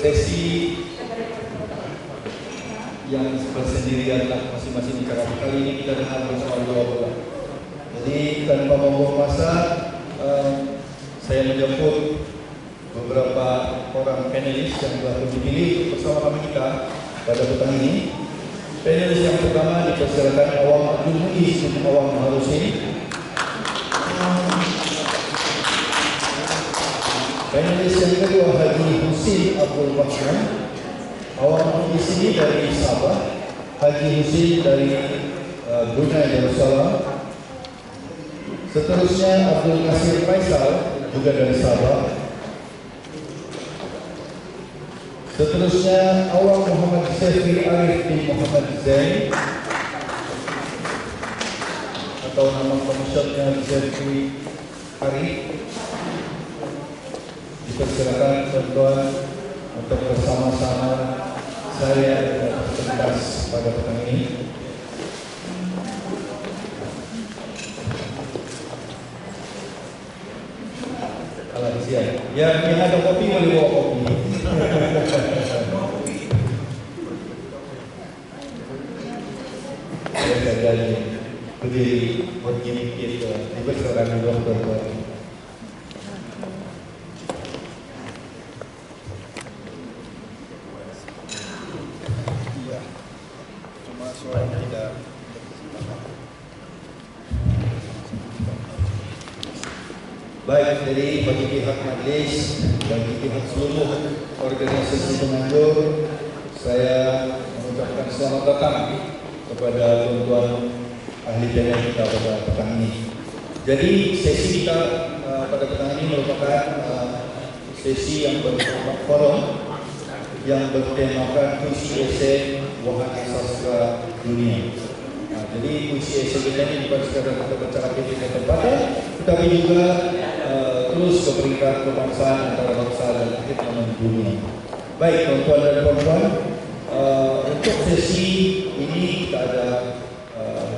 sesi yang bersendirian masing-masing bicara. Kali ini kita dengar bersoal jawab. Jadi tanpa membuang masa, saya menjemput beberapa orang panelis yang telah dipilih bersama kami kita pada petang ini. Panelis yang pertama dipersilakan Awang Abdul Muiz bin Awang Harusin. Panelis yang kedua Haji Husin Abdul Mahmud. Awang Muiz ini dari Sabah, Haji Husin dari Brunei Darussalam. Seterusnya Abdul Nasir Faisal juga dari Sabah. Seterusnya Awang Muhammad Syafri Arif bin Muhammad Zain, atau nama komersialnya Syafri Arif. Dipersilakan tuan-tuan untuk bersama-sama saya bertugas pada petang ini. Alah siap. Ya, yang ada kopi boleh bawa kopi. Saya jadi berdiri begini kita dipersilakan dulu tuan-tuan. Baik, jadi bagi pihak majlis, bagi pihak seluruh organisasi penganjur, saya mengucapkan selamat datang kepada tuan-tuan ahli panel kita pada petang ini. Jadi sesi kita pada petang ini merupakan sesi yang berformat forum yang bertemakan puisi esei wahana sastra dunia. Jadi puisi esei kita ini bukan sekadar kita bercakap di tempatnya, tetapi juga terus ke peringkat kebangsaan antara bangsa dan akhir dunia. Baik tuan-tuan dan puan-puan, untuk sesi ini kita ada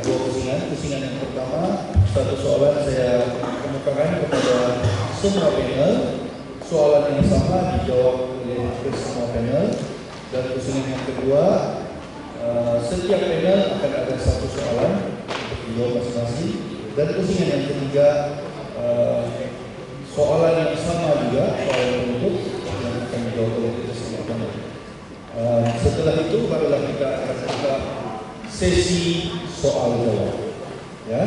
dua pusingan. Pusingan yang pertama, satu soalan saya kemukakan kepada semua panel. Soalan yang sama dijawab oleh semua panel. Dan pusingan yang kedua, setiap panel akan ada satu soalan untuk dijawab masing-masing. Dan pusingan yang ketiga, soalan yang sama juga, soalan penutup yang akan dijawab oleh kita semua panel. Setelah itu barulah kita akan buka sesi soal jawab. Ya.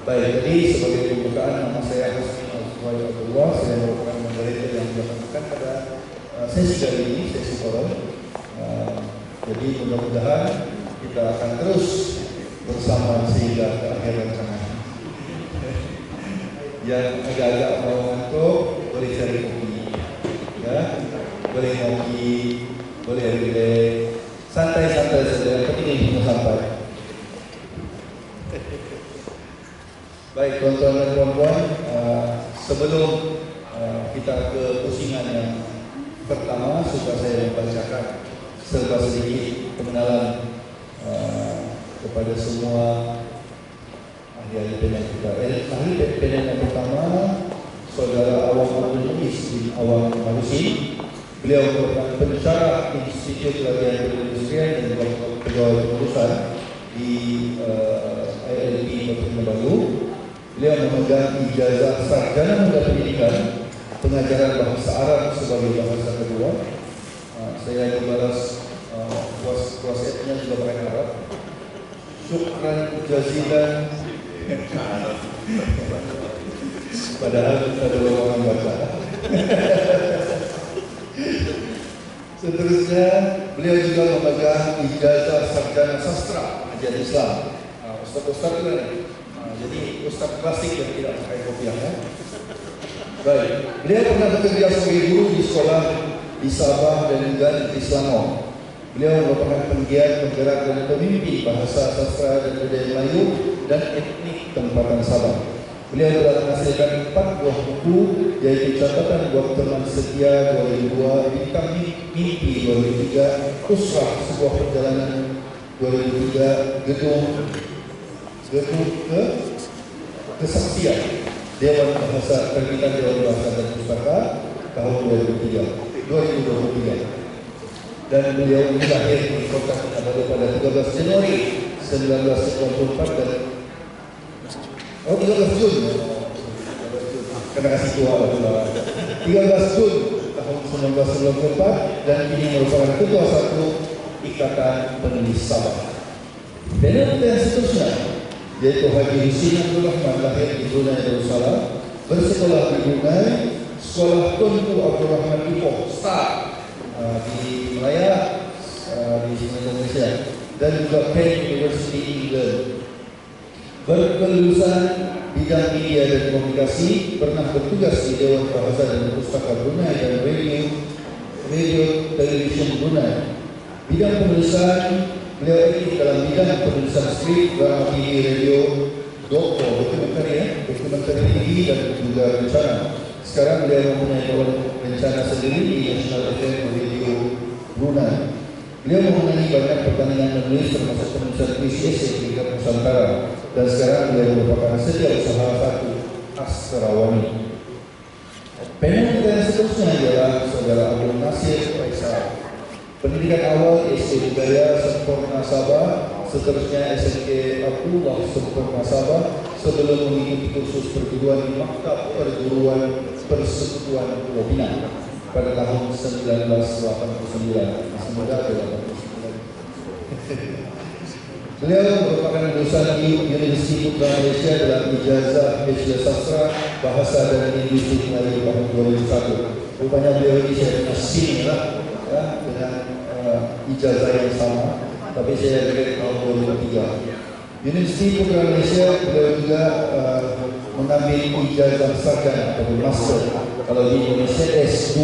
Baik, jadi sebagai pembukaan, nama saya Hasmi Al-Abdullah. Saya merupakan moderator yang dilakukan pada sesi kali ini, sesi forum. Jadi mudah-mudahan kita akan terus bersama sehingga ke akhir rencana. Yang agak-agak mau ngantuk, boleh cari kopi, ya, boleh ngopi, boleh relax, santai-santai saja. Yang penting ini sampai. Baik tuan-tuan dan puan-puan, sebelum kita ke pusingan yang pertama, suka saya membacakan serba sedikit pengenalan kepada semua ahli panel kita. Ahli panel yang pertama, Saudara Awang Abdul Muiz bin Awang Harusin. Beliau merupakan pensyarah Institut Latihan Perindustrian dan Pegawai Pengurusan di ILB Kota Kinabalu. Beliau memegang ijazah sarjana muda pendidikan pengajaran bahasa Arab sebagai bahasa kedua. Saya membalas kuasa-kuasanya juga pakai Arab. Syukran jazilan. Padahal kita ada orang baca. Seterusnya, beliau juga memegang ijazah sarjana sastra ajaran Islam. Ustaz-ustaz itu kan? Jadi ustaz klasik yang tidak pakai kopiah. Ya? Baik, beliau pernah bekerja sebagai guru di sekolah di Sabah dan juga di Selangor. Beliau merupakan penggiat, penggerak dan pemimpin bahasa sastra dan budaya Melayu dan etnik tempatan Sabah. Beliau telah menghasilkan 4 buah buku, yaitu Catatan Buat Teman Setia 2002, Bintang Mimpi 2003, Usrah Sebuah Perjalanan 2003, Gedung Kesaksian Dewan Bahasa Terbitan Dewan Bahasa dan Pustaka tahun 2003. 2023. Dan beliau ini lahir di kota Kinabalu pada 13 Januari 1994 dan 13 Jun. Kena kasih tua lah. 13 Jun tahun 1994 dan ini merupakan ketua satu Ikatan Penulis Sabah. Dan yang seterusnya yaitu Haji Husin Abdul Rahman lahir di Brunei Darussalam, bersekolah di Brunei, Sekolah Tunku Abdul Rahman Ipoh Star di Malaya di Indonesia dan juga Penn University England. Berkelulusan bidang media dan komunikasi, pernah bertugas di Dewan Bahasa dan Pustaka Brunei dan Radio Television Brunei. Bidang penulisan, beliau aktif dalam bidang penulisan skrip, drama TV, radio, dokumenter TV dan juga rencana. Sekarang beliau mempunyai rencana sendiri di National FM Radio Brunei. Beliau memenangi banyak pertandingan menulis termasuk penulisan puisi esai di Liga Nusantara dan sekarang beliau merupakan setiausaha satu Astrawani. Penyanyi yang seterusnya adalah Saudara Abdul Nasir Faisal. Pendidikan awal SD Budaya Sempurna Sabah, seterusnya SMK Abdullah Sempurna Sabah sebelum mengikuti kursus perguruan di Maktab Perguruan Persekutuan Pulau Pinang pada tahun 1989. Semoga 89. Beliau merupakan lulusan Universiti Putra Malaysia dalam ijazah Bachelor Sastra Bahasa dan Industri Melayu tahun 2001. Rupanya beliau ini saya nasib lah ya, dengan ijazah yang sama, tapi saya dari tahun 2003. Universiti Putra Malaysia beliau juga mengambil ijazah sarjana atau master kalau di Indonesia S2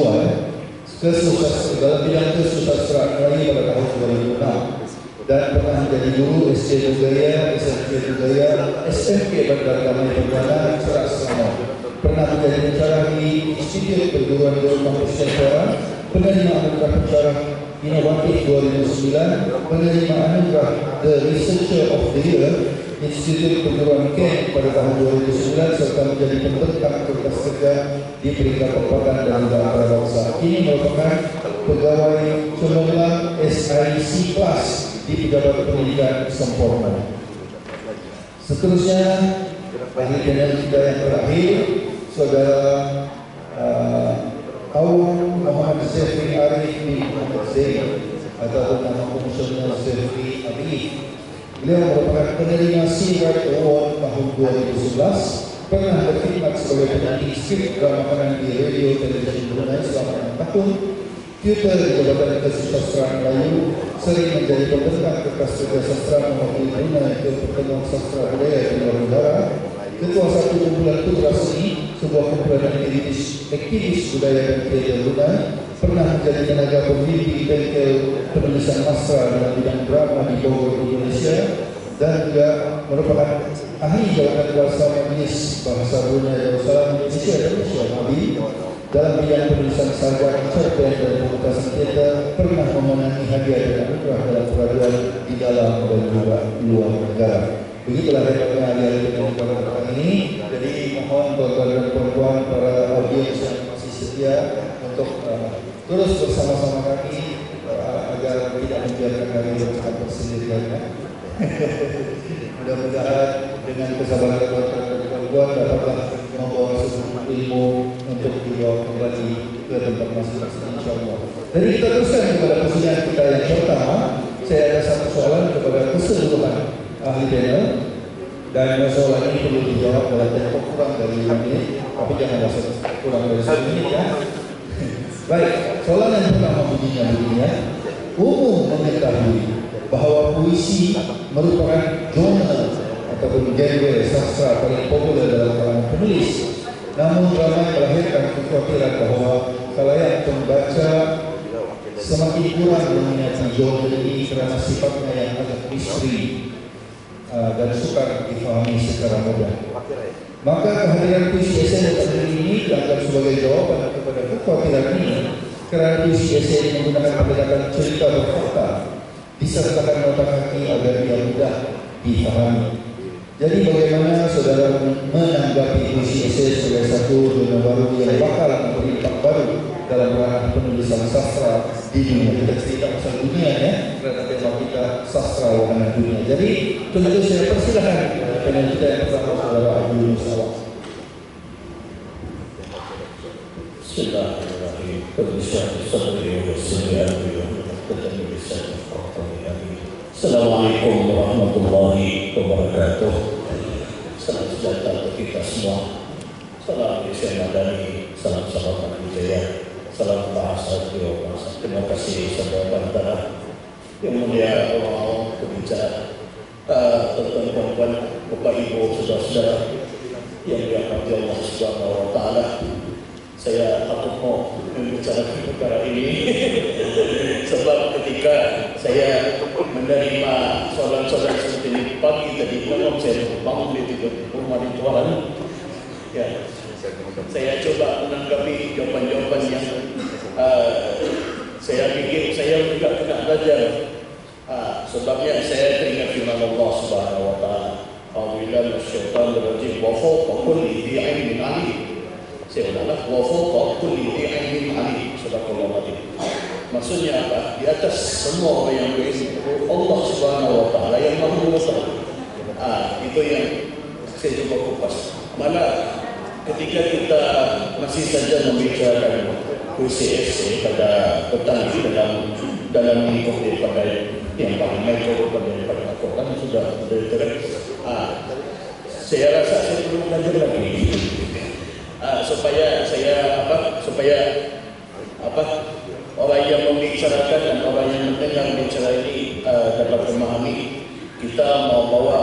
dalam bidang kesusastraan Melayu pada tahun 2006 dan pernah menjadi guru SD Budaya, SMK Budaya, SMK Bandar Damai Perdana Cerak Selangor. Pernah menjadi pensyarah di Institut Perguruan Tinggi Nusantara, penerima anugerah pensyarah inovatif 2009, penerima anugerah The Researcher of the Year Institut Perguruan Kent pada tahun 2009 serta menjadi pembentang kertas kerja di peringkat tempatan dan antarabangsa. Ini merupakan pegawai cemerlang SIC Plus di Pejabat Pendidikan Sempurna. Seterusnya ahli panel kita yang terakhir, Saudara Awang Muhammad Zafri Arif bin Muhammad Zain atau nama komisioner Zafri Arif. Beliau merupakan penerima Seawright Award tahun 2011, pernah berkhidmat sebagai penyanyi skrip drama makanan di radio televisi Brunei selama 6 tahun, tutor di Jabatan Kesusastraan Melayu, sering menjadi pembentang kertas kerja sastra mewakili Brunei ke pertemuan sastra budaya di luar negara, ketua satu kumpulan putra seni, sebuah kumpulan aktivis budaya dan kreatif Brunei, pernah menjadi tenaga pembimbing bengkel penulisan sastra dalam bidang drama di Bogor, Indonesia, dan juga merupakan ahli jabatan kuasa majelis bahasa Brunei Darussalam Indonesia dan Malaysia dalam bidang penulisan sarjana cerpen dan pementasan teater, pernah memenangi hadiah dan anugerah dalam peraduan di dalam dan juga luar negara. Begitulah hebatnya hari-hari penonton ini. Jadi mohon tuan-tuan dan puan-puan para audiens yang masih setia untuk terus bersama-sama kami agar tidak membiarkan hari yang sangat bersendirian. Mudah-mudahan dengan kesabaran tuan-tuan dan puan-puan dapatlah membawa sebuah ilmu untuk dibawa kembali ke tempat masing-masing, insyaAllah. Jadi kita teruskan kepada persidangan kita yang pertama. Saya ada satu soalan kepada keseluruhan ahli panel dan soalan ini perlu dijawab dalam tempo kurang dari 5 menit, tapi jangan kurang dari 1 menit ya. Baik, soalan yang pertama bunyinya begini. Umum mengetahui bahwa puisi merupakan genre ataupun genre sastra paling populer dalam kalangan penulis. Namun ramai melahirkan kekhawatiran bahwa khalayak pembaca semakin kurang meminati genre ini karena sifatnya yang agak misteri dan sukar difahami secara mudah. Maka kehadiran puisi esai ini dianggap sebagai jawaban kepada kekhawatiran ini, karena puisi esai menggunakan pendekatan cerita berfakta disertakan nota kaki agar dia mudah difahami. Jadi bagaimana saudara menanggapi puisi esai sebagai satu zona baru yang bakal memberi dampak baru dalam ranah penulisan sastra di dunia. Kita cerita pasal dunia ya, karena tema kita sastra wahana dunia. Jadi tentu saya persilahkan panel kita yang pertama saudara Abu Yunus. Bismillahirrahmanirrahim. Assalamualaikum warahmatullahi wabarakatuh. Salam sejahtera untuk kita semua. Salam Indonesia Madani, salam sahabat Wijaya, salam bahasa beliau bahasa. Terima kasih saudara Bantara yang mulia Allah berbicara tuan-tuan, Bapak Ibu, saudara-saudara yang dirahmati Allah Subhanahu wa taala. Saya takut mau membicarakan perkara ini sebab ketika saya menerima soalan-soalan seperti ini pagi tadi malam saya bangun di rumah di Tuhan ya, saya coba menanggapi jawaban-jawaban yang saya pikir saya juga kena belajar. Sebabnya saya teringat firman Allah Subhanahu wa taala, "A'udzubillahi minasyaitonir rajim wa fawqa kulli dhi 'ilmin 'alim." Saya ulangi, wa fawqa kulli dhi 'ilmin 'alim. Subhanallah. Maksudnya apa? Di atas semua orang yang berilmu Allah Subhanahu wa taala yang Maha mengetahui. Itu yang saya coba kupas. Malah ketika kita masih saja membicarakan QCFC pada petang ini dalam lingkup daripada yang paling mikro daripada makro kan sudah terlihat. Saya rasa saya perlu belajar lagi supaya orang yang membicarakan dan orang yang mendengar bicara ini dapat memahami kita mau bawa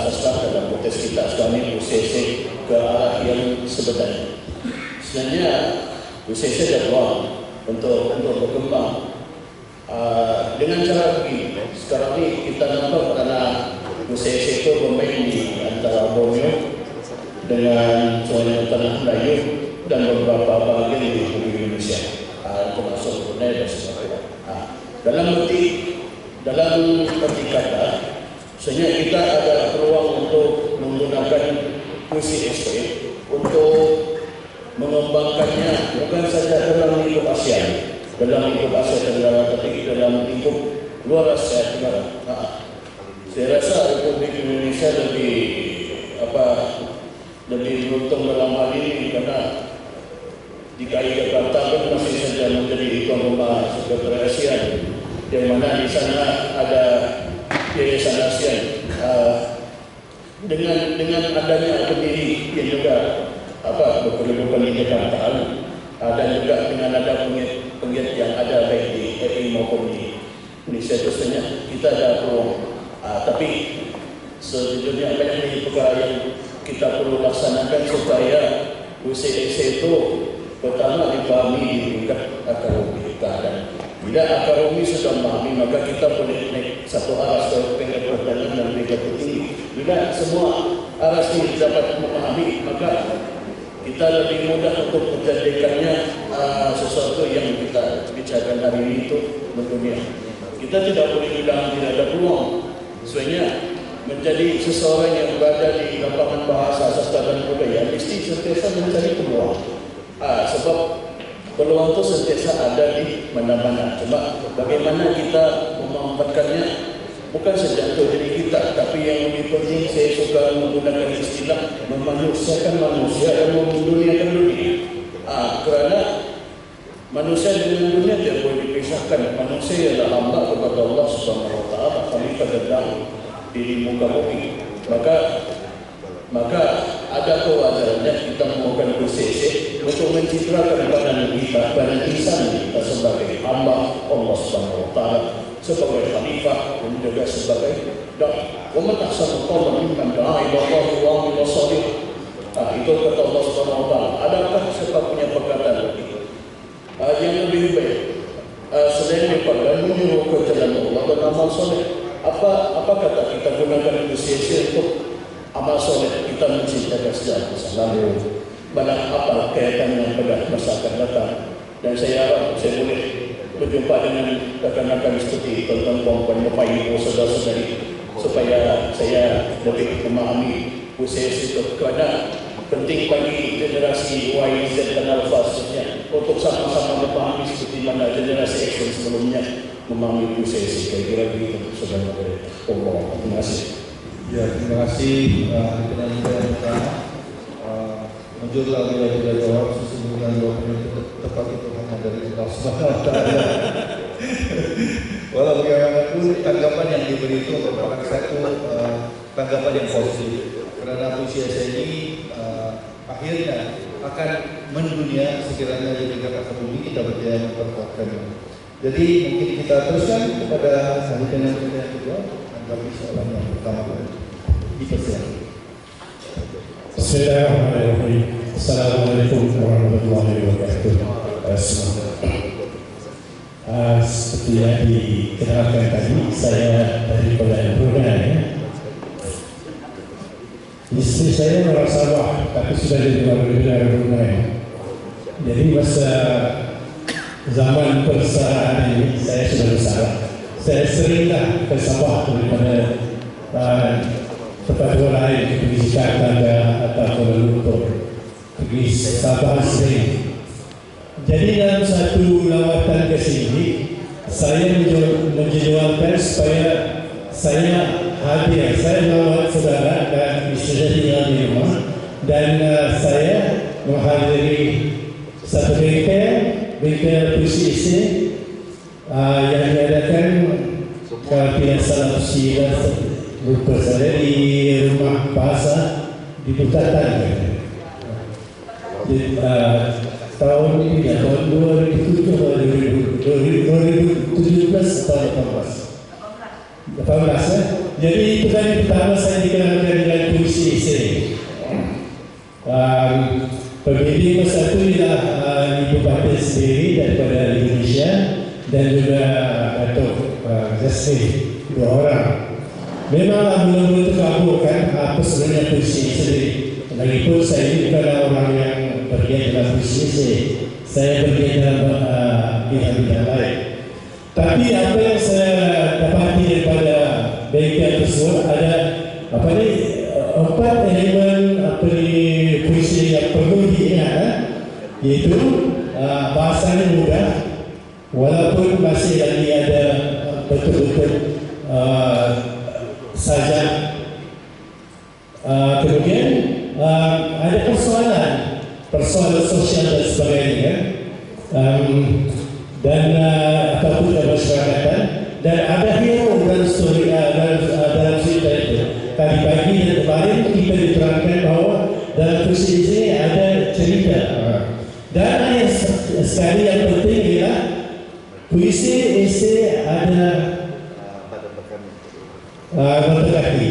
sastra dalam konteks kita sekarang ini UCC ke arah yang sebenarnya. Sebenarnya UCC ada ruang untuk berkembang dengan cara begini. Sekarang ini kita nampak karena UCC itu bermain di antara Borneo dengan Sungai Tanah Melayu dan beberapa bagian di Indonesia, termasuk Brunei dan sebagainya. Dalam arti kata, sebenarnya kita ada peluang untuk menggunakan puisi esai untuk mengembangkannya bukan saja dalam lingkup ASEAN, tapi dalam lingkup luar Asia Tenggara. Saya rasa Republik Indonesia lebih beruntung dalam hal ini karena DKI Jakarta kan masih saja menjadi tuan rumah Sekretariat ASEAN, yang mana di sana ada Yayasan ASEAN dengan adanya pendiri yang juga berkedudukan di Jakarta dan juga dengan ada penggiat yang ada baik di RI maupun di Indonesia. Biasanya kita ada peluang, tapi sejujurnya banyak perkara yang kita perlu laksanakan supaya UCC itu pertama dipahami di tingkat akar umi dan bila akar umi sudah memahami maka kita boleh naik satu aras ke tingkat perdagangan dan tingkat tinggi. Bila semua aras ini dapat memahami maka kita lebih mudah untuk menjadikannya sesuatu yang kita bicarakan hari ini itu mendunia. Kita tidak boleh bilang tidak ada peluang. Sebenarnya menjadi seseorang yang berada di lapangan bahasa, sastra dan budaya mesti sentiasa mencari peluang. Sebab peluang itu sentiasa ada di mana-mana. Cuma bagaimana kita memanfaatkannya bukan saja untuk diri kita, tapi yang lebih penting saya suka menggunakan istilah memanusiakan manusia dan menduniakan dunia. Kerana manusia dengan dunia tidak boleh dipisahkan. Manusia adalah hamba kepada Allah Subhanahu wa taala, khalifah dan di muka bumi. Maka ada kewajarannya kita melakukan UCC untuk mencitrakan badan kita, badan insan kita sebagai hamba Allah Subhanahu wa taala, sebagai khalifah dan juga sebagai dai. Wa man ahsanu qawlan mimman da'a ila Allahi wa amila shalih. Itu kata Allah Subhanahu wa taala. Adakah siapa punya perkataan begitu yang lebih baik selain daripada menyuruh ke jalan Allah dan amal soleh? Apa kata kita gunakan UCC untuk amal soleh? Kita mencintakan sejarah masa lalu, banyak apa kaitannya pada masa akan datang. Dan saya harap saya boleh berjumpa dengan rekan-rekan seperti tuan-tuan, Bapak Ibu, saudara-saudari, supaya saya lebih memahami UCC itu. Kerana penting bagi generasi Y, Z dan Alpha sebenarnya memahami prosesi. Kira-kira begitu saudara Allah. Terima kasih. Ya, terima kasih dengan yang pertama. Menjurlah bila jawab sesungguhnya jawaban yang tepat itu hanya dari Allah Subhanahu wa Ta'ala. Walau bagaimanapun tanggapan yang diberi itu merupakan satu tanggapan yang positif, karena usia saya ini akhirnya akan mendunia sekiranya jadi kakak bumi kita berjaya memperkuatkannya. Jadi mungkin kita teruskan kepada selanjutnya yang kedua tanggapi soalan yang pertama. Dipersilakan. Bismillahirrahmanirrahim. Assalamualaikum warahmatullahi wabarakatuh. Seperti yang dikenalkan tadi, saya dari Kuala Brunei. Istri saya orang Sabah, tapi sudah di luar Brunei. Jadi masa zaman persaraan ini saya sudah besar. Saya seringlah ke Sabah daripada tempat lain, pergi Jakarta atau Kuala Lumpur, pergi Sabah sering. Jadi dalam satu lawatan ke sini, saya menjadwalkan supaya saya hadir. Saya melawat saudara dan istri tinggal di rumah, dan saya menghadiri satu bengkel puisi yang diadakan karantina salam puisi lupa saya di rumah bahasa di Putatan. Tahun ini tahun 2017 atau 18 ya. Jadi itu kali pertama saya dikenalkan dengan puisi esei. Pembimbing masa itu ialah Ibu Bupati sendiri daripada Indonesia dan juga Datuk Jasmine, dua orang. Memanglah mula-mula terkabulkan apa sebenarnya puisi sendiri. Lagipun saya ini bukanlah orang yang bergiat dalam puisi, saya bergiat dalam bidang-bidang lain. Tapi apa yang saya dapati daripada bengkel tersebut ada empat elemen puisi yang perlu diingat, yaitu bahasanya mudah, walaupun masih lagi ada betul-betul sajak. Kemudian ada persoalan sosial dan sebagainya, dan ataupun dalam masyarakat, dan ada hero dalam story dalam cerita itu. Tadi pagi dan kemarin kita diterangkan bahawa dalam puisi ini ada cerita, dan yang sekali yang penting ialah puisi esei ada nota kaki.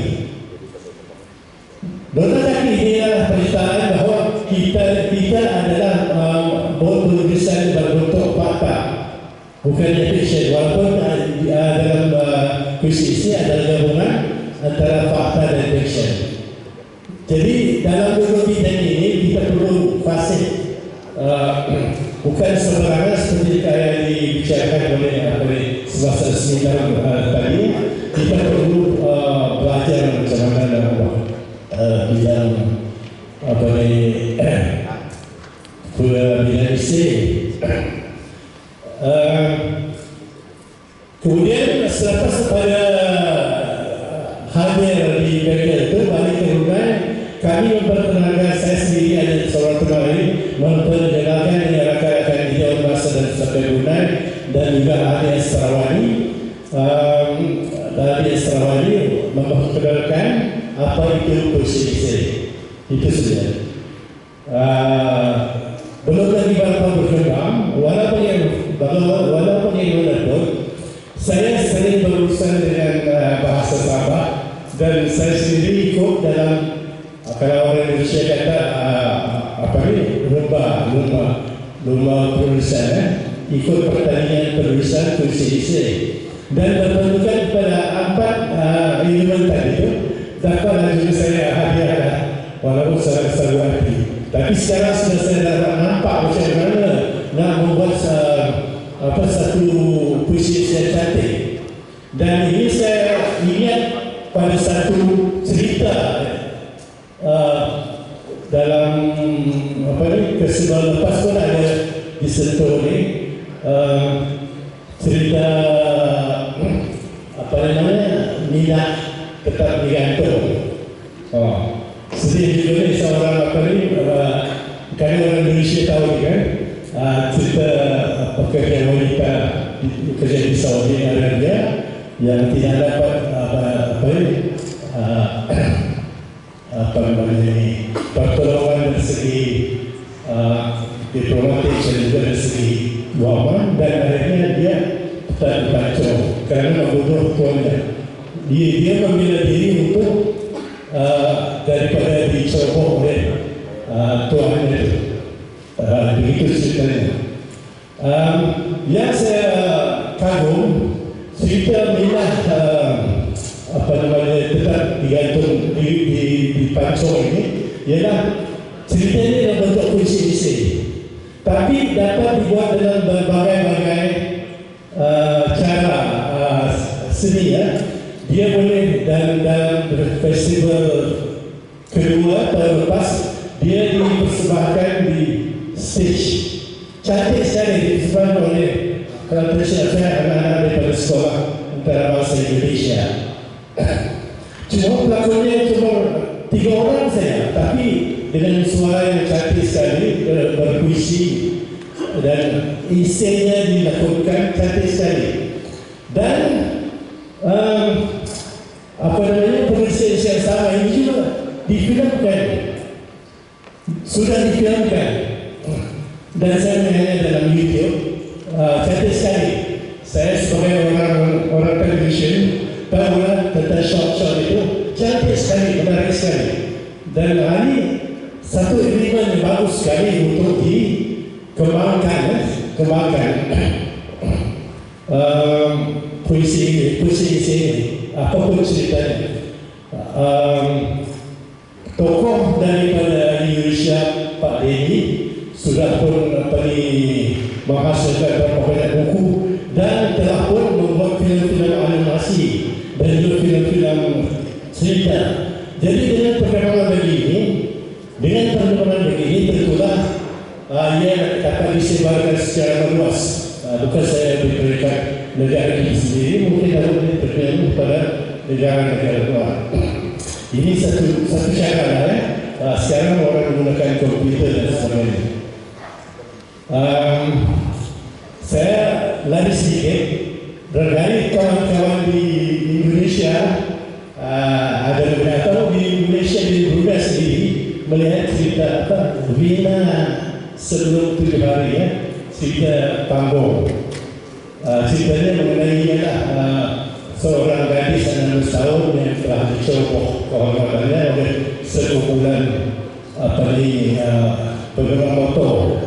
Nota kaki ini adalah pernyataan bahawa kita adalah penulisan berbentuk fakta, bukannya fiction. Walaupun dalam puisi ini ada gabungan antara fakta dan fiction. Jadi dalam dua bidang ini kita perlu fasih, bukan sembarangan seperti yang dibicarakan oleh semasa seminar tadi. Kita perlu belajar macam mana dalam bidang bidang esei. Kemudian selepas pada hadir di bengkel itu balik ke rumah, kami memperkenalkan saya sendiri ada seorang teman lain memperkenalkan yang rakan-rakan di Jawa Masa dan sampai Brunei, dan juga ada Sarawani. Dari Sarawani memperkenalkan apa itu puisi esei. Itu saja. Belum lagi berapa berkembang, walaupun yang meletup, saya sering berurusan dengan bahasa Sabah, dan saya sendiri ikut dalam kalau orang Indonesia kata lomba penulisan, ikut pertandingan penulisan puisi esei, dan berpengaruh kepada empat elemen tadi itu. Dapatlah juga saya hadiah, walaupun saya selalu hati. Tapi sekarang sudah saya dapat nampak macam mana nak membuat satu puisi yang cantik. Dan ini saya ingat pada satu cerita dalam festival lepas pun ada disentuh ni. cerita apa namanya minat tetap digantung. Sedih juga ni seorang apa ni, kan orang Indonesia tahu ni kan, cerita pekerja wanita kerja di Saudi Arabia yang tidak dapat apa namanya ni pertolongan dari segi diplomatik dan juga dari segi wang, dan akhirnya dia tak dipacau kerana membunuh tuannya. Dia membela diri untuk daripada dicoba oleh tuannya itu. Begitu ceritanya. Yang saya kagum cerita minat apa namanya tetap digantung dipacau ini ialah cerita ini dalam bentuk puisi-puisi, tapi dapat dibuat dalam berbagai-bagai cara seni ya. Dia boleh dalam festival kedua tahun lepas dia dipersembahkan di stage. Cantik sekali dipersembahkan oleh, kalau tersiap saya, anak-anak daripada sekolah antarabangsa Indonesia. Cuma pelakonnya cuma 3 orang saja, tapi dengan suara yang cantik sekali, berpuisi dan isinya dilakukan cantik sekali. Dan apa namanya penulis yang sama ini juga difilmkan, sudah difilmkan, dan saya melihatnya dalam YouTube. Cantik sekali. Saya sebagai orang television tahulah tentang shot-shot itu cantik sekali, menarik sekali. Dan ini satu elemen yang bagus sekali untuk dikembangkan, puisi ini, apapun ceritanya. Tokoh daripada Indonesia Pak Denny sudah pun menghasilkan beberapa banyak buku dan telah pun membuat filem-filem animasi dan juga filem-filem cerita. Jadi dengan perkembangan begini, tentulah ia dapat disebarkan secara meluas. Bukan saya berikan negara kita sendiri, mungkin dapat diberikan kepada negara-negara luar. Ini satu cara ya. Sekarang orang menggunakan komputer dan sebagainya. Saya lari sedikit. Barangkali kawan-kawan di Indonesia ada beberapa tahu di Indonesia di Brunei sendiri melihat cerita Vina sebelum 7 hari ya, cerita Panggung. Ceritanya mengenai seorang gadis 16 tahun yang telah dicoba kehormatannya oleh sekumpulan penggemar motor.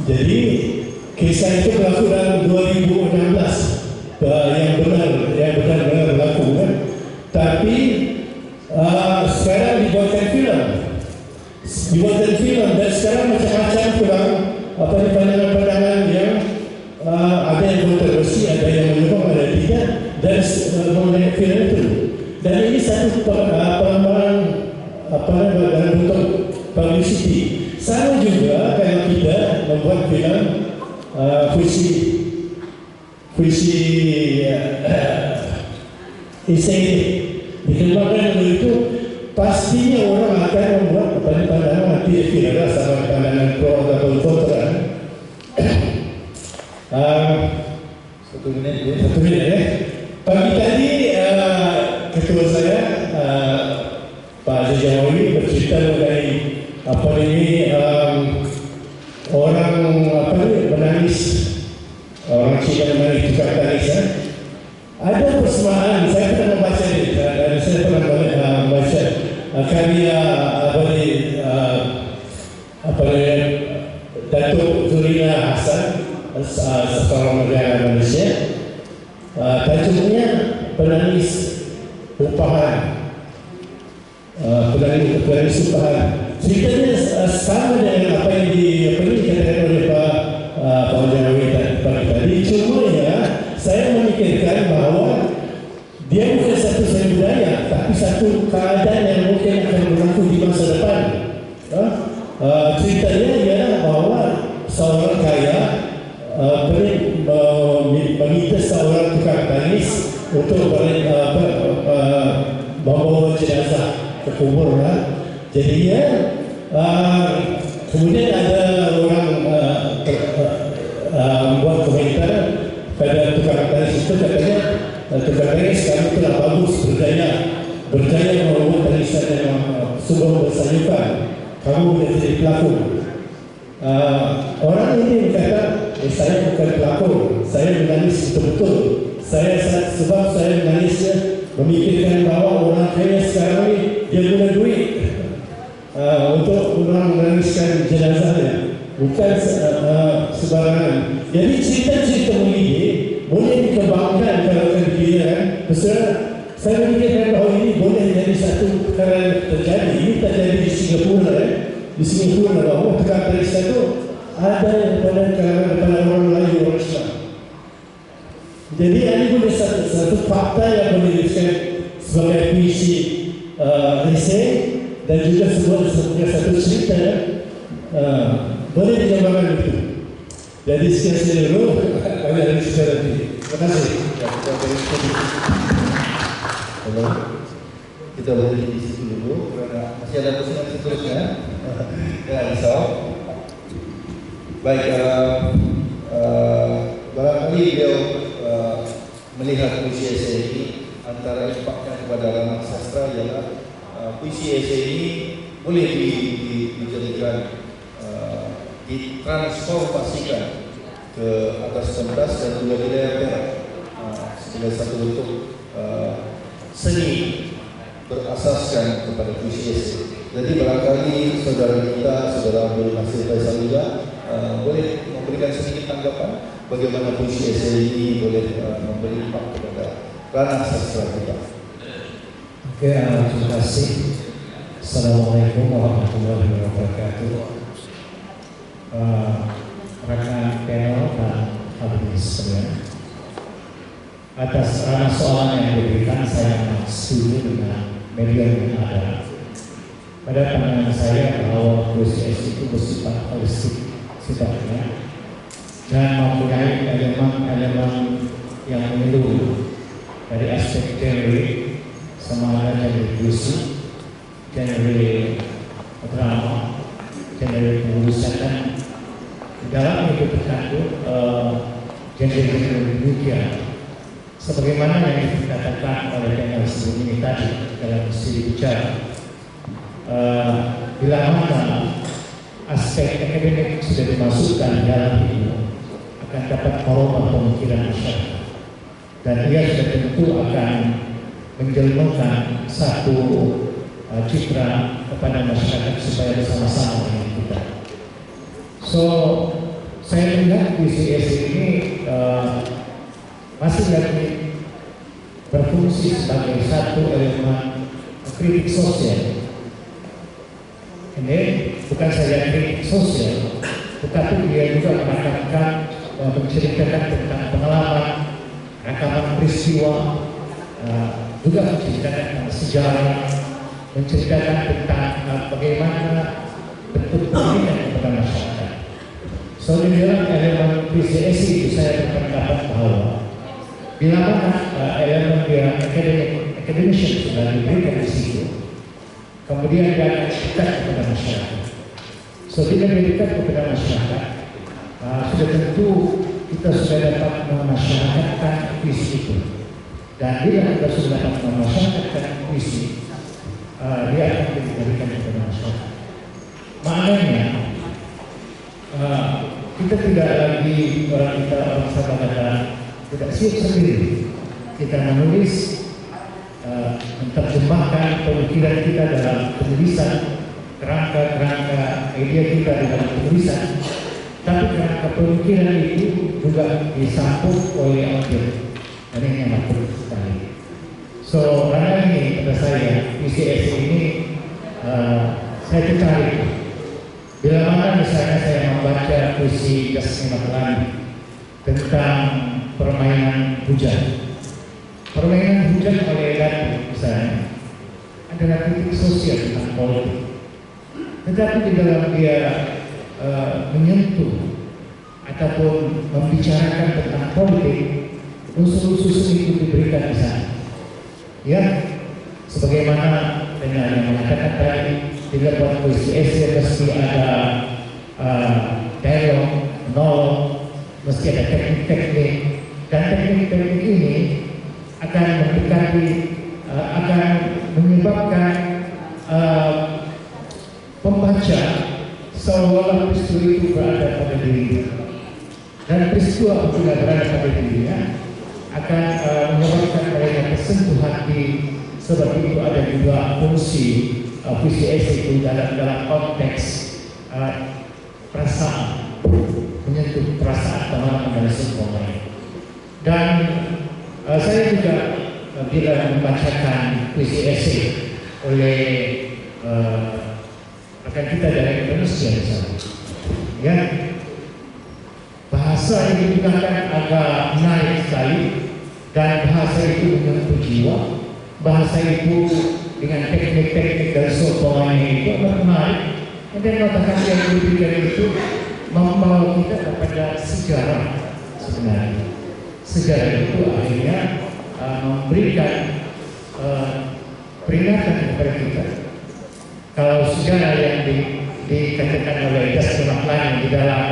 Jadi kisah itu berlaku dalam 2016 yang benar-benar berlaku kan? Tapi sekarang dibuatkan film dan sekarang macam-macam pulang pandangan-pandangan yang ada yang kontroversi, ada yang menyokong, ada tidak, dan mengenai film itu. Dan ini satu pengembangan dalam bentuk publicity. Sama juga kalau kita membuat film puisi esai dikembangkan oleh itu, pastinya orang akan membuat pandangan nanti kira-kira sama pandangan pro atau kontra. 1 menit ya. 1 menit ya. Pagi tadi ketua saya Pak Jajawi bercerita mengenai orang menangis, orang Cina menangis, tukar tangis ya. Ada persembahan, saya pernah membaca ini, dan saya pernah membaca karya Datuk Zurina Hasan, seorang negara Malaysia. Tajuknya penangis upahan. Penangis upahan. Ceritanya sama dengan apa yang dikatakan oleh Pak Jawi tadi. Cuma ya, saya memikirkan bahawa dia bukan satu seni budaya, tapi satu keadaan yang mungkin akan berlaku di masa depan. Ceritanya ialah bahawa seorang kaya untuk membawa jenazah ke kubur lah. Jadinya kemudian ada orang membuat komentar pada tukang taris itu, katanya tukang taris kami telah bagus berjaya membuat tarisan yang sungguh bersayukan, kamu boleh jadi pelakon. Orang ini berkata, saya bukan pelakon, saya menangis betul-betul. Sebab saya menangisnya memikirkan bahawa orang kaya sekarang ini dia guna duit untuk orang menangiskan jenazahnya, bukan sebarangan. Jadi cerita-cerita ini boleh dikembangkan kalau dikira. Saya memikirkan bahawa ini boleh jadi satu perkara yang terjadi. Ini terjadi di Singapura. Di Singapura bahawa tukang taris itu ada pada orang Melayu, orang Islam. Jadi ini boleh satu fakta yang boleh dikatakan sebagai puisi esai dan juga sebagai satu cerita boleh dikembangkan itu. Jadi sekian dulu kami ada secara ini. Terima kasih. Kita boleh di situ dulu karena masih ada persoalan seterusnya. Ya, risau. Baik, barangkali beliau melihat puisi esai ini antara impaknya kepada ranah sastra ialah puisi esai ini boleh dijadikan ditransformasikan ke atas pentas dan juga di daerah sebagai satu bentuk seni berasaskan kepada puisi esai. Jadi barangkali saudara kita, saudara Abdul Nasir Faisal juga boleh memberikan sedikit tanggapan bagaimana puisi esai ini boleh memberi impak kepada ranah sastra kita. Oke, terima kasih. Assalamualaikum warahmatullahi wabarakatuh. Rekan panel dan hadirin sekalian, atas ranah soalan yang diberikan saya setuju dengan media yang ada. Pada pandangan saya bahwa puisi esai itu bersifat holistik sifatnya dan mempunyai elemen-elemen yang menyeluruh dari aspek genre, sama ada genre puisi, genre drama, genre penulisan, dan di dalam itu terkandung genre-genre demikian. Sebagaimana yang dikatakan oleh panel sebelum ini tadi dalam studi bicara, bila mana aspek akademik sudah dimasukkan dalam itu akan dapat merubah pemikiran masyarakat, dan ia sudah tentu akan menjelmakan satu citra kepada masyarakat supaya bersama-sama dengan kita. So, saya melihat puisi esai ini masih lagi berfungsi sebagai satu elemen kritik sosial. Ini bukan saja kritik sosial, tetapi dia juga menceritakan tentang pengalaman, rekaman peristiwa, juga menceritakan tentang sejarah, menceritakan tentang bagaimana bentuk pendidikan kepada masyarakat. So, di dalam elemen puisi esai itu saya berpendapat bahwa bila mana elemen dia academician sudah diberikan di situ, kemudian dia akan dekat kepada masyarakat. So, bila dia dekat kepada masyarakat, sudah tentu kita sudah dapat memasyarakatkan puisi itu. Dan bila kita sudah dapat memasyarakatkan puisi, dia akan diberikan kepada masyarakat. Maknanya, kita tidak lagi orang kata tidak siap sendiri. Kita menulis, menerjemahkan pemikiran kita dalam penulisan, kerangka ide kita dalam penulisan, tapi kerangka pemikiran itu juga disambung oleh objek. Dan ini yang penting sekali. So, karena ini pada saya, puisi esai ini saya tertarik. Bila mana misalnya saya membaca puisi Jasmine Matlani tentang permainan hujan. Permainan hujan oleh Lati misalnya adalah kritik sosial tentang politik. Tetapi di dalam dia menyentuh ataupun membicarakan tentang politik, unsur-unsur seni itu diberikan di sana. Ya, sebagaimana dengan yang mengatakan tadi, tidak buat puisi esai mesti ada dialog, monolog, mesti ada teknik-teknik, dan teknik-teknik ini akan mendekati, akan menyebabkan pembaca seolah-olah peristiwa itu berada pada dirinya, dan peristiwa apabila berada pada dirinya akan menyebabkan mereka tersentuh hati. Sebab itu ada juga fungsi puisi esai itu dalam konteks perasaan, menyentuh perasaan teman-teman dan seumpamanya. Dan saya juga bila membacakan puisi esai oleh rekan kita dari Indonesia misalnya, ya, bahasa yang digunakan agak naik sekali, dan bahasa itu menyentuh jiwa. Bahasa itu dengan teknik-teknik dan seumpamanya itu amat menarik. Dan kata-kata yang diberikan itu membawa kita kepada sejarah sebenarnya. Sejarah itu akhirnya memberikan peringatan kepada kita. Kalau sejarah yang dikatakan oleh Justin McLaren di dalam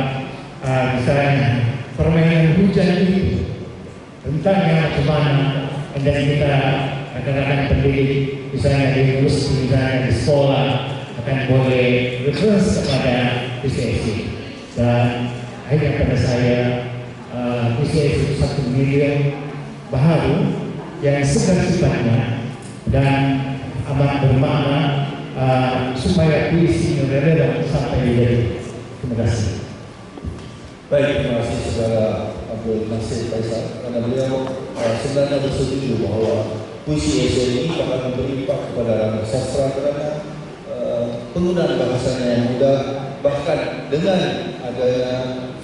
misalnya permainan hujan itu, tentang yang bagaimana dan kita kadang-kadang pendidik misalnya di universitas, misalnya di sekolah akan boleh reference kepada puisi. Dan akhirnya pada saya puisi itu satu medium baru yang segar sifatnya dan amat bermakna supaya puisi relevan sampai di diri. Terima kasih. Baik, terima kasih saudara Abdul Nasir Faisal, karena beliau sebenarnya bersetuju bahwa puisi esai ini akan berimpact kepada ranah sastra karena penggunaan bahasanya yang mudah, bahkan dengan adanya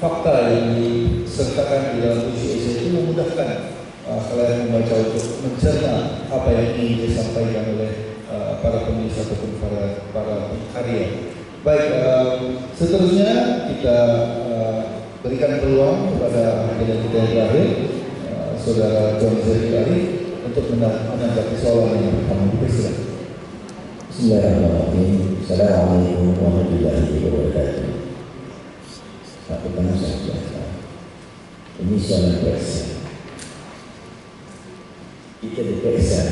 fakta yang disertakan di dalam puisi esai itu memudahkan kalian membaca untuk mencerna apa yang ingin disampaikan oleh para penulis ataupun para karya. Baik, seterusnya kita berikan peluang kepada kandidat kita yang terakhir, saudara John Zeri Ali, untuk menanggapi soalan yang pertama. Dipersilakan. Bismillahirrahmanirrahim. Assalamualaikum warahmatullahi wabarakatuh. Satu tangan saja. Ini soalan periksa. Kita diperiksa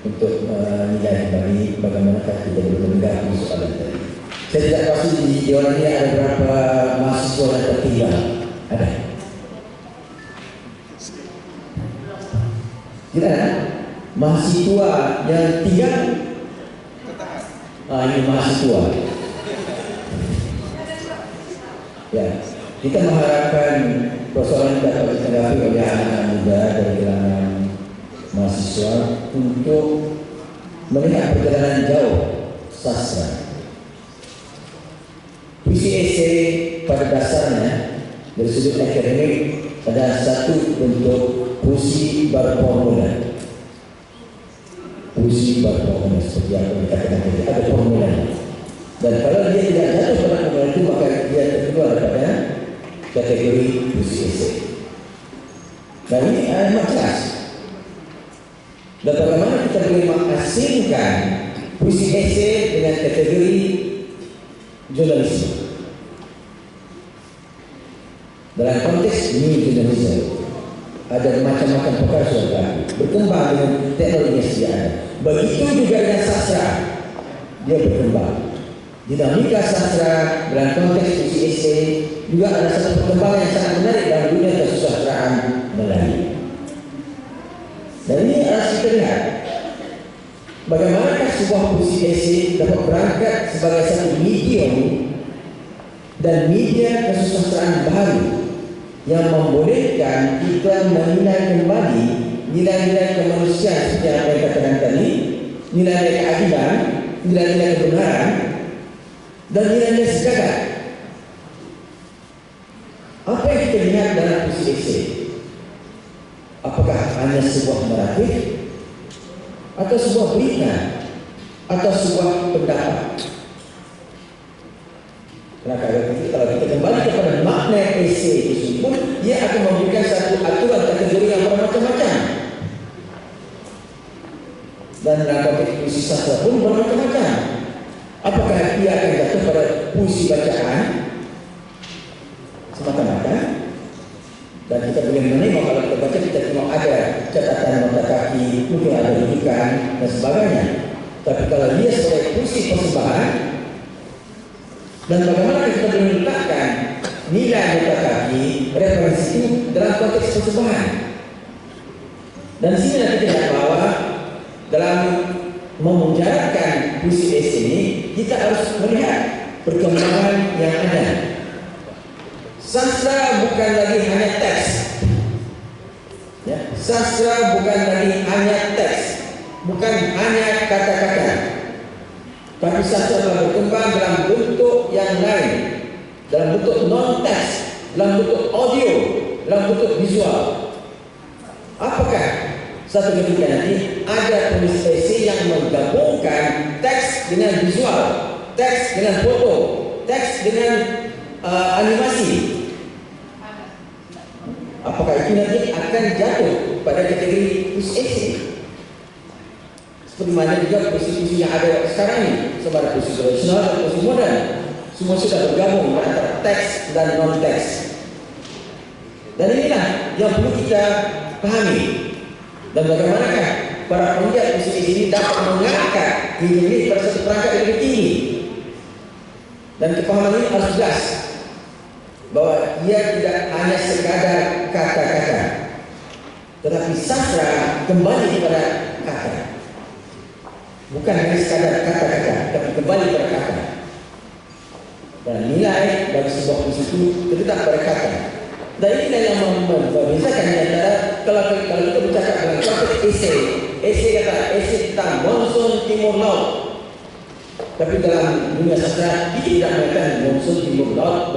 untuk menilai kembali bagaimana kita menanggapi soalan tadi. Saya tidak pasti di jawaban ini ada berapa mahasiswa yang tertinggal. Ada? Tidak ada? Mahasiswa yang tinggal? Ini mahasiswa. Ya, kita mengharapkan persoalan dapat ditanggapi oleh anak-anak muda dari kalangan mahasiswa untuk melihat perjalanan jauh sastra. Puisi esai pada dasarnya dari sudut akademik adalah satu bentuk puisi berformula. Puisi berformula seperti yang dikatakan tadi, ada formulanya. Dan kalau dia tidak jatuh pada formula itu, maka dia terkeluar pada kategori puisi esai. Dan ini amat jelas. Dan bagaimana kita boleh mengasingkan puisi esai dengan kategori jurnalisme. Dalam konteks ini jurnalisme ada macam-macam perkara sudah berkembang dengan teknologi yang sedia ada. Begitu juga dengan sastra, dia berkembang. Dinamika sastra dalam konteks puisi esai juga ada satu perkembangan yang sangat menarik dalam dunia kesusastraan Melayu. Dan ini harus kita lihat bagaimana sebuah puisi esai dapat berangkat sebagai satu medium dan media kesusastraan baru yang membolehkan kita menilai kembali nilai-nilai kemanusiaan seperti yang saya katakan tadi, nilai-nilai keadilan, nilai-nilai kebenaran, dan nilai-nilai sejagat. Apa yang kita lihat dalam puisi esai? Apakah hanya sebuah naratif, atau sebuah berita, atau sebuah pendapat? Karena kalau kita kembali kepada makna esai itu pun, dia akan memberikan satu aturan kategori yang bermacam-macam. Dan dalam konteks puisi sastra pun bermacam-macam. Apakah ia akan jatuh pada puisi bacaan semata-mata? Dan kita boleh menengok, kalau kita baca, kita tengok ada catatan nota kaki, mungkin ada rujukan dan sebagainya. Tapi kalau dia sebagai puisi persembahan, dan bagaimana kita boleh meletakkan nilai nota kaki, referensi itu dalam konteks persembahan. Dan di sini kita lihat bahwa dalam memujaratkan puisi esai ini, kita harus melihat perkembangan yang ada. Sastra bukan lagi hanya teks, ya. Sastra bukan lagi hanya teks, bukan hanya kata-kata, tapi sastra telah berkembang dalam bentuk yang lain, dalam bentuk non-teks, dalam bentuk audio, dalam bentuk visual. Apakah satu ketika nanti ada penulis esai yang menggabungkan teks dengan visual, teks dengan foto, teks dengan animasi? Apakah itu nanti akan jatuh pada kategori puisi esai? Seperti mana juga puisi-puisi yang ada sekarang ini, sama ada puisi tradisional dan puisi modern, semua sudah bergabung antara teks dan non-teks. Dan inilah yang perlu kita pahami. Dan bagaimanakah para penggiat puisi ini dapat mengangkat ini pada satu perangkat yang lebih tinggi. Dan kepahaman ini harus jelas bahwa ia tidak hanya sekadar kata-kata, tetapi sastra kembali kepada kata. Bukan hanya sekadar kata-kata, tapi kembali kepada kata. Dan nilai bagi sebuah puisi itu terletak pada kata. Dan inilah yang membezakan di antara kalau kita bercakap dengan konteks esai kata esai tentang monsun timur laut. Tapi dalam dunia sastra kita tidak mengatakan monsun timur laut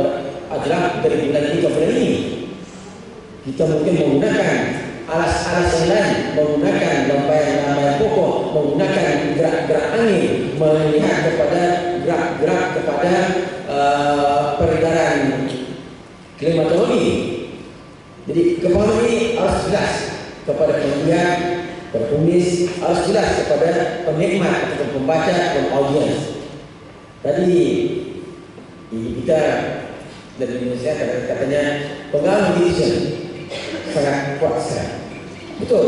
adalah dari bulan ini ke bulan ini. Kita mungkin menggunakan alas-alas yang lain, menggunakan lambaian-lambaian pokok, menggunakan gerak-gerak angin, melihat kepada gerak-gerak kepada peredaran klimatologi. Jadi kepahaman ini harus jelas kepada penggiat, penulis, harus jelas kepada penikmat atau pembaca dan audiens. Tadi ibu kita dari Indonesia katanya pengaruh netizen sangat kuat sekali. Betul.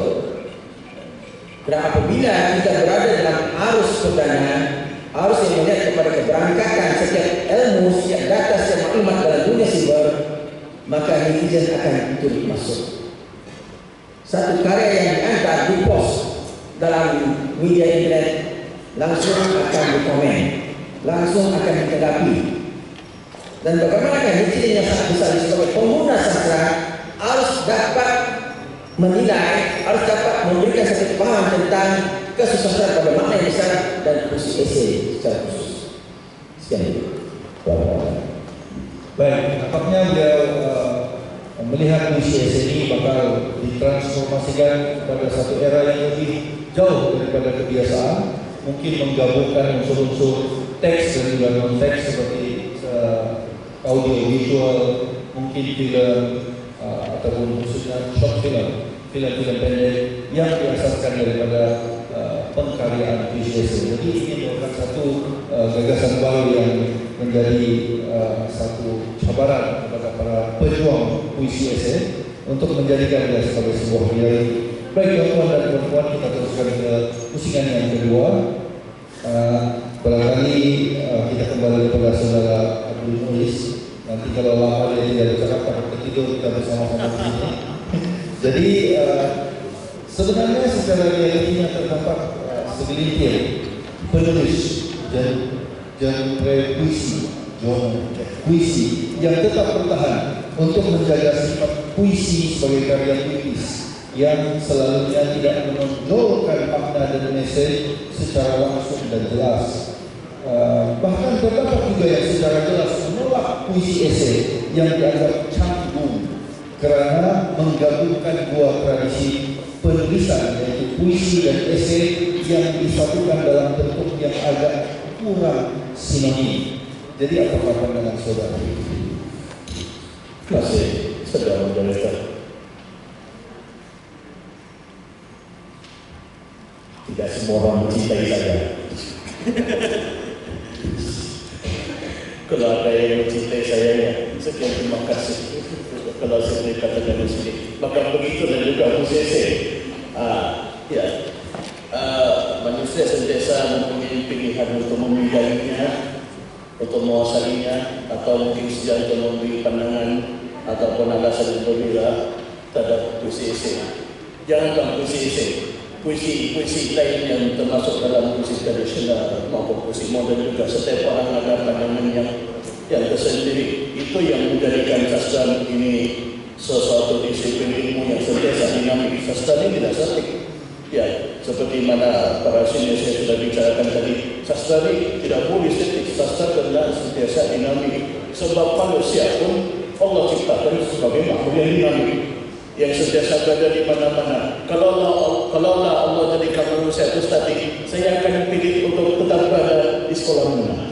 Karena apabila kita berada dalam arus perdana, arus yang melihat kepada keberangkatan setiap ilmu, setiap data, setiap maklumat dalam dunia siber, maka netizen akan turut masuk. Satu karya yang diantar di post dalam media internet langsung akan dikomen, langsung akan ditanggapi. Dan bagaimanakah netizen yang sangat besar sebagai pengguna sastra harus dapat menilai, harus dapat memberikan satu paham tentang kesusahan pada makna yang besar dan puisi esai secara khusus. Sekian itu. Baik, nampaknya beliau melihat puisi esai ini bakal ditransformasikan pada satu era yang lebih jauh daripada kebiasaan, mungkin menggabungkan unsur-unsur teks dan juga non-teks seperti audio visual, mungkin film ataupun khususnya short film, film-film pendek yang diasaskan daripada pengkaryaan puisi esai. Jadi ini merupakan satu gagasan baru yang menjadi satu cabaran kepada para pejuang puisi esai untuk menjadikan dia sebagai sebuah nilai. Baik tuan-tuan dan puan-puan, kita teruskan ke pusingan yang kedua. Barangkali kita kembali kepada saudara Abdul Muiz. Nanti kalau lama dia tidak bercakap, takut ketidur, kita bersama-sama di sini. Jadi sebenarnya secara realitinya terdapat segelintir penulis dan genre puisi yang tetap bertahan untuk menjaga sifat puisi sebagai karya puitis yang selalunya tidak menonjolkan makna dan mesej secara langsung dan jelas. Bahkan terdapat juga yang secara jelas menolak puisi esai yang dianggap canggung kerana menggabungkan dua tradisi penulisan, yaitu puisi dan esai yang disatukan dalam bentuk yang agak kurang sinonim. Jadi apa pandangan saudara? Terima kasih, saudara moderator. Tidak semua orang mencintai saya. Kalau ada yang mencintai saya, ya sekian terima kasih. Kalau saya boleh katakan di sini, maka begitu dan juga UCC. Manusia sentiasa mempunyai pilihan untuk memindahnya, untuk menguasainya, atau mungkin saja untuk memberi pandangan ataupun alasan yang berbeda terhadap UCC. Janganlah UCC. Puisi lain yang termasuk dalam puisi tradisional maupun puisi modern juga, setiap orang ada pandangan yang tersendiri. Itu yang menjadikan sastra ini sesuatu disiplin ilmu yang sentiasa dinamik. Sastra ini tidak statik. Ya, seperti mana para senior saya sudah bicarakan tadi, sastra ini tidak boleh statik. Sastra adalah sentiasa dinamik. Sebab manusia pun Allah ciptakan sebagai makhluk yang dinamik, yang sentiasa berada di mana-mana. Kalau Allah jadikan manusia itu statik, saya akan pilih untuk tetap berada di sekolah menengah.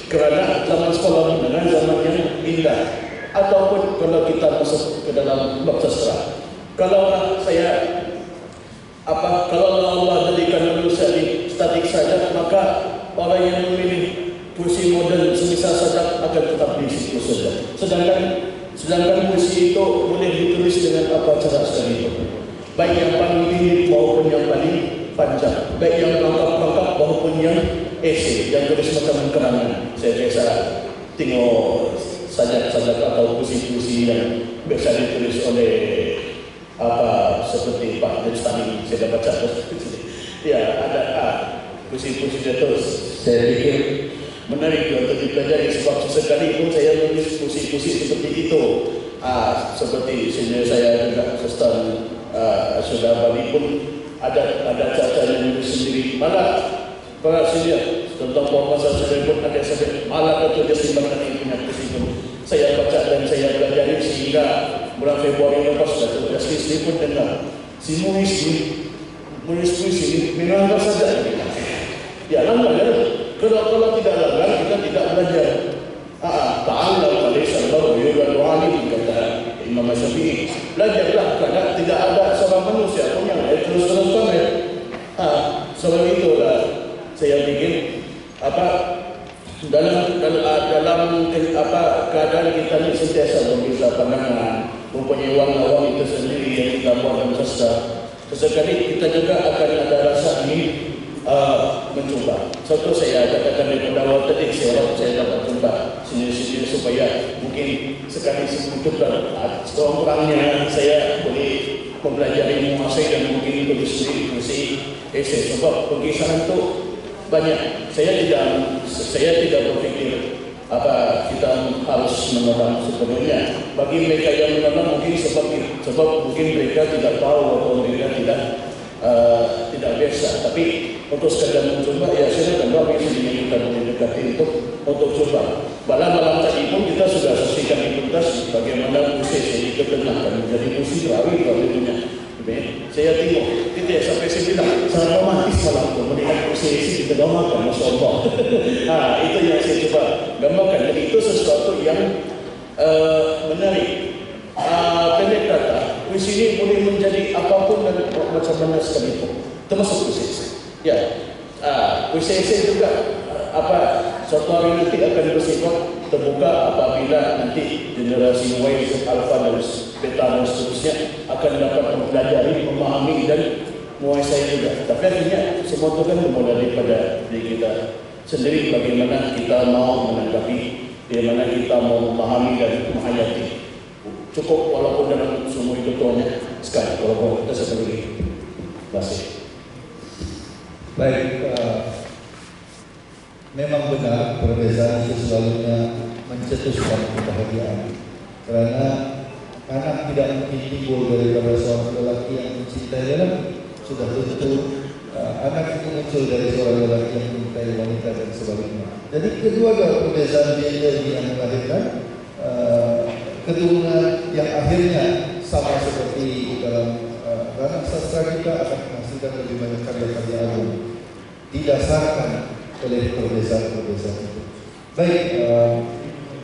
Kerana zaman sekolah menengah zaman yang indah. Ataupun kalau kita masuk ke dalam bab sastra, kalau Allah jadikan manusia di statik saja, maka orang yang memilih puisi modern semisal saja akan tetap di situ saja. Sedangkan puisi itu boleh ditulis dengan apa cara sekalipun, baik yang paling tinggi maupun yang paling panjang, baik yang lengkap maupun yang esei, yang tulis macam kenangan. Saya biasa tengok sajak-sajak atau puisi-puisi yang biasa ditulis oleh seperti Pak Destani, saya dah baca. Ya, ada puisi-puisi itu saya pikir menarik untuk dipelajari, sebab sesekali pun saya menulis puisi-puisi seperti itu. Seperti senior saya juga, Ustaz Sudah Bali pun ada cara yang menulis sendiri. Malah para senior tentang Muhammad SAW pun ada sampai malah betul dia simpankan yang punya puisi pun saya baca dan saya pelajari, sehingga bulan Februari lepas Datuk Justice pun dengar si menulis puisi menanggar saja. Ya, langgar ya. Kalau tidak langgar, kita tidak belajar. Ta'allam alaysa al-baru yuradu alim, kata Imam Syafi'i. Belajarlah, karena tidak ada seorang manusia pun yang terus-terus pamer. Sebab itulah saya bikin dalam keadaan kita ini sentiasa berbeza pandangan, mempunyai warna-warni tersendiri yang kita buat dalam sastra. Sesekali kita juga akan ada rasa ini mencuba. Contoh saya katakan daripada awal tadi, saya dapat jumpa senior-senior supaya mungkin sekali sebutkan sekurang-kurangnya saya boleh mempelajari, menguasai dan mungkin tulis puisi esei. Sebab pengisahan itu banyak. Saya tidak berfikir kita harus menonton sepenuhnya. Bagi mereka yang menonton mungkin sebab mungkin mereka tidak tahu atau mereka tidak biasa. Tapi untuk sekadar mencoba, ya saya akan doa yang kita boleh dekati untuk coba. Malam tadi pun kita sudah saksikan di pentas bagaimana puisi itu terkenalkan menjadi puisi rawi punya. Saya tengok, kita sampai saya bilang sangat romantis malam itu melihat puisi kita gambarkan, Masya Allah. Itu yang saya coba gambarkan. Jadi itu sesuatu yang menarik. Pendek kata, puisi ini boleh menjadi apapun dan macam mana sekalipun, termasuk puisi. Ya, puisi juga suatu hari nanti akan bersifat terbuka apabila nanti generasi Y, Alpha dan Beta dan seterusnya akan dapat mempelajari, memahami dan menguasai juga. Tapi akhirnya semua itu kan dimulai daripada diri kita sendiri, bagaimana kita mau menanggapi, bagaimana kita mau memahami dan menghayati. Cukup walaupun dalam semua hidupnya sekali, walaupun kita sekali. Terima kasih. Baik, memang benar perbezaan itu selalunya mencetuskan kebahagiaan. Karena anak tidak mungkin timbul daripada seorang lelaki yang mencintai lelaki. Sudah tentu anak itu muncul dari seorang lelaki yang mencintai wanita dan sebaliknya. Jadi kedua perbezaan biologi yang melahirkan keturunan yang akhirnya sama seperti dalam ranah sastra kita akan menghasilkan lebih banyak karya-karya agung didasarkan oleh perbezaan-perbezaan itu. Baik,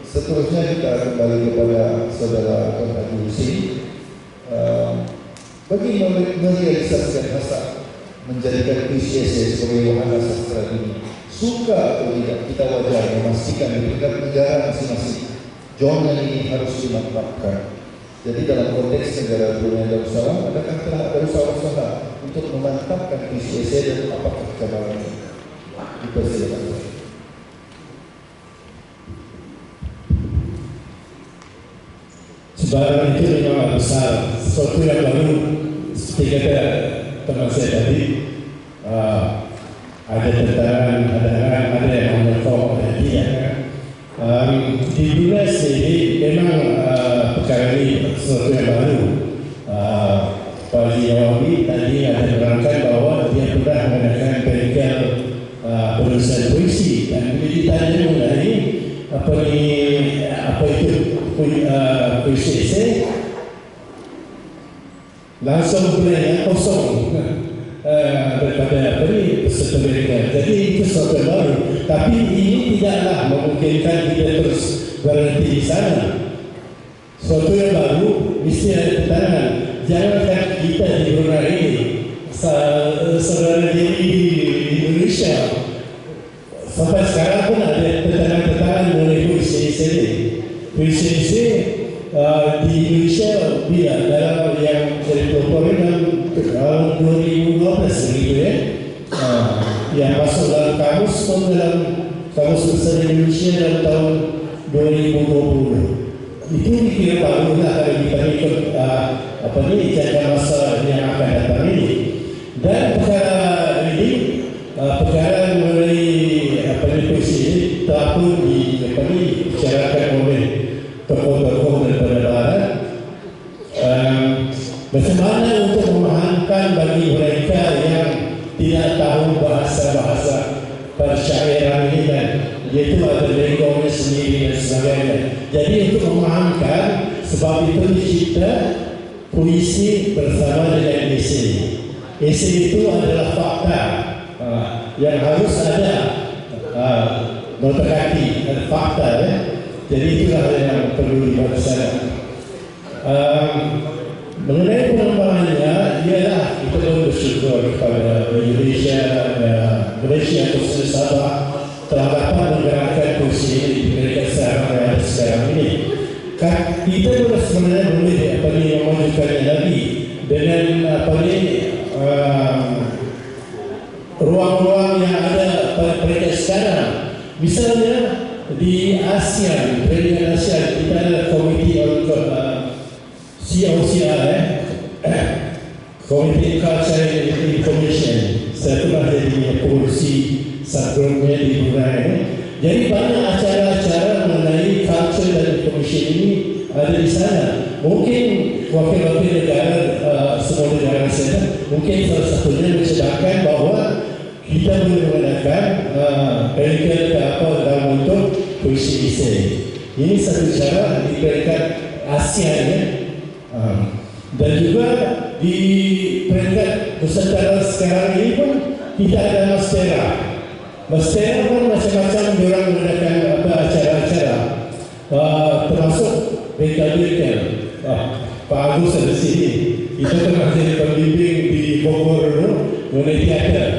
seterusnya kita kembali kepada saudara Tuan Haji Husin. Bagi merealisasikan hasrat menjadikan PCSA sebagai wahana sastra dunia. Suka atau tidak, kita wajar memastikan di tingkat negara masing-masing zona ini harus dimantapkan. Jadi dalam konteks negara Brunei Darussalam, adakah telah ada usaha-usaha untuk memantapkan PCSA dan apakah cabarannya? Dipersilakan. Sebarang itu memang besar, sesuatu yang baru. Seperti kata teman saya tadi, ada tentangan, ada yang menyokong, ada tidak. Di Brunei sendiri memang perkara ini sesuatu yang baru. Pak Ziawawi tadi ada menerangkan bahawa dia pernah mengadakan bengkel penulisan puisi, dan bila ditanya mengenai apa itu puisi esai, langsung blank, kosong daripada peserta mereka. Jadi itu sesuatu yang baru. Tapi ini tidaklah memungkinkan kita terus berhenti di sana. Sesuatu yang baru mesti ada tentangan. Jangankan kita di Brunei ini, saudara diri di Indonesia sampai sekarang pun ada tentangan-tentangan mengenai puisi esai. Puisi esai di Indonesia bila dalam yang dari pelopor tahun 2012 begitu ya, yang masuk dalam kamus pun dalam kamus besar Indonesia dalam tahun 2020. Itu dikira baru lah kalau kita ikut jangka masa yang akan datang ini. Dan perkara ini, perkara mengenai puisi ini telah pun dibicarakan oleh tokoh-tokoh daripada barat. Bagaimana untuk memahamkan bagi mereka yang tidak tahu bahasa-bahasa persyairan ini, dan yaitu ada lingkungannya sendiri dan sebagainya. Jadi untuk memahamkan, sebab itu dicipta puisi bersama dengan esei. Esei itu adalah fakta yang harus ada nota kaki dan fakta ya. Jadi itulah yang perlu dibaca. Mengenai pengembangannya, ialah kita bersyukur kepada Indonesia khususnya Sabah telah dapat menggerakkan puisi ini di mereka sekarang ini. Kita sebenarnya boleh memajukannya lagi dengan ruang-ruang yang ada pada mereka sekarang. Misalnya di ASEAN, Perintah ASEAN, kita ada komiti untuk COCR, Community Culture Information. Saya pernah jadi pengurusi subgrupnya di Brunei. Jadi banyak acara-acara mengenai culture dan information ini ada di sana. Mungkin wakil-wakil negara, semua negara sana, mungkin salah satunya menceritakan bahawa kita boleh menggunakan bengkel ke apa dalam bentuk puisi esai. Ini satu cara di peringkat ASEAN ya. Dan juga di peringkat Nusantara sekarang ini pun tidak ada Mastera. Mastera pun macam-macam diorang mengadakan acara-acara, termasuk bengkel-bengkel. Pak Agus ada sini. Kita pernah jadi pembimbing di Bogor dulu mengenai teater.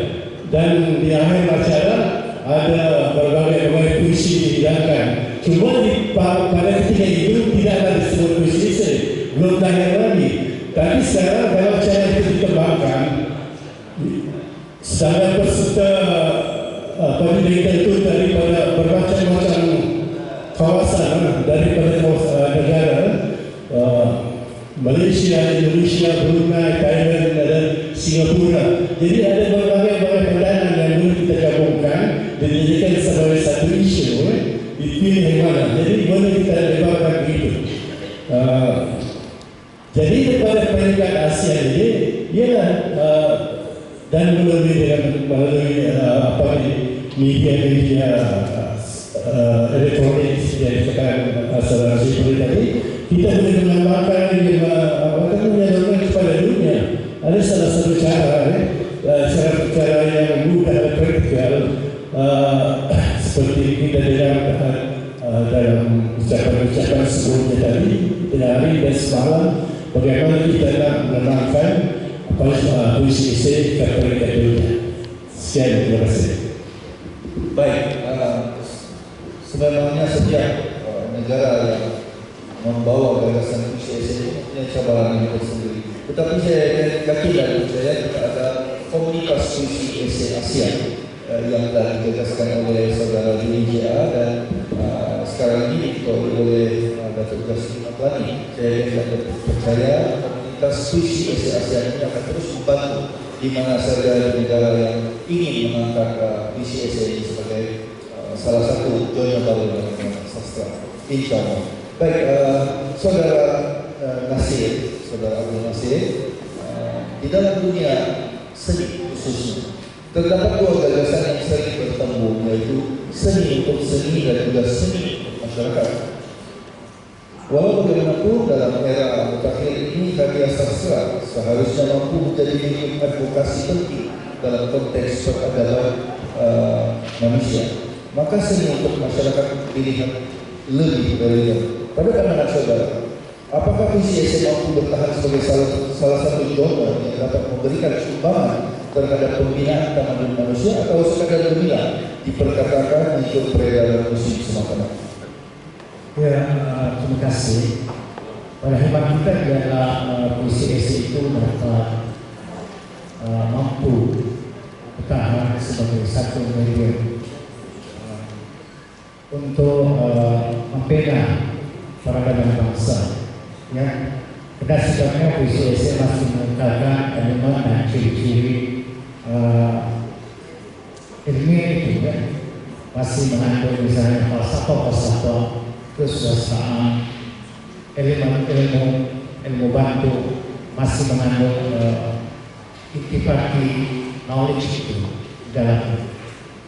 Dan di akhir acara ada berbagai puisi dihidangkan. Cuma pada ketika itu tidak ada disebut puisi esai, belum lahir lagi. Tapi sekarang kalau cara itu dikembangkan, sedangkan peserta pendidikan itu daripada bermacam-macam kawasan, daripada negara, Malaysia, Indonesia, Brunei, Thailand dan Singapura. Jadi ada berbagai pandangan yang boleh kita gabungkan dan dijadikan sebagai satu isu. Dipilih yang mana. Jadi boleh kita lebarkan begitu. Jadi daripada peringkat ASEAN ini, ialah dan melalui media elektronik yang dikatakan saudara Zipri tadi, kita boleh mengembangkan menyalurkan kepada dunia. Ada salah satu cara, cara yang mudah dan praktikal, seperti kita dalam ucapan sebelumnya tadi, hari dan semalam, bagaimana kita nak menenangkan puisi esai ke peringkat dunia. Sekian, terima kasih. Baik, sebenarnya setiap negara yang membawa gagasan puisi esai punya cabaran yang tersendiri. Tetapi saya yakin dan percaya kita ada komunitas puisi esai ASEAN yang telah digagaskan oleh saudara DJA dan sekarang ini diketuai oleh Datuk Jasmin Atlani. Saya percaya komunitas puisi esai ASEAN ini akan terus membantu di mana saja negara yang ingin mengangkat puisi esai ini sebagai salah satu zona baru dalam sastra. Insya Allah. Baik, saudara Nasir, saudara Abdul Nasir, di dalam dunia seni khususnya terdapat dua gagasan yang sering bertemu, yaitu seni untuk seni dan juga seni untuk masyarakat. Walau bagaimanapun dalam era mutakhir ini karya sastra seharusnya mampu menjadi medium advokasi penting dalam konteks peradaban manusia. Maka seni untuk masyarakat dilihat lebih dari itu. Pada pandangan saudara, apakah puisi esai mampu bertahan sebagai salah satu genre yang dapat memberikan sumbangan terhadap pembinaan tamadun manusia atau sekadar gemilang diperkatakan untuk peredaran musik semata-mata? Ya, terima kasih. Pada hemat kita ialah puisi esai itu dapat mampu bertahan sebagai satu medium untuk membina peradaban bangsa. Ya, pada sebabnya puisi esai masih menggunakan elemen dan ciri-ciri ilmiah itu, ya, masih mengandung misalnya falsafah, kesusastraan, elemen ilmu bantu, masih mengandung intifati knowledge itu dalam,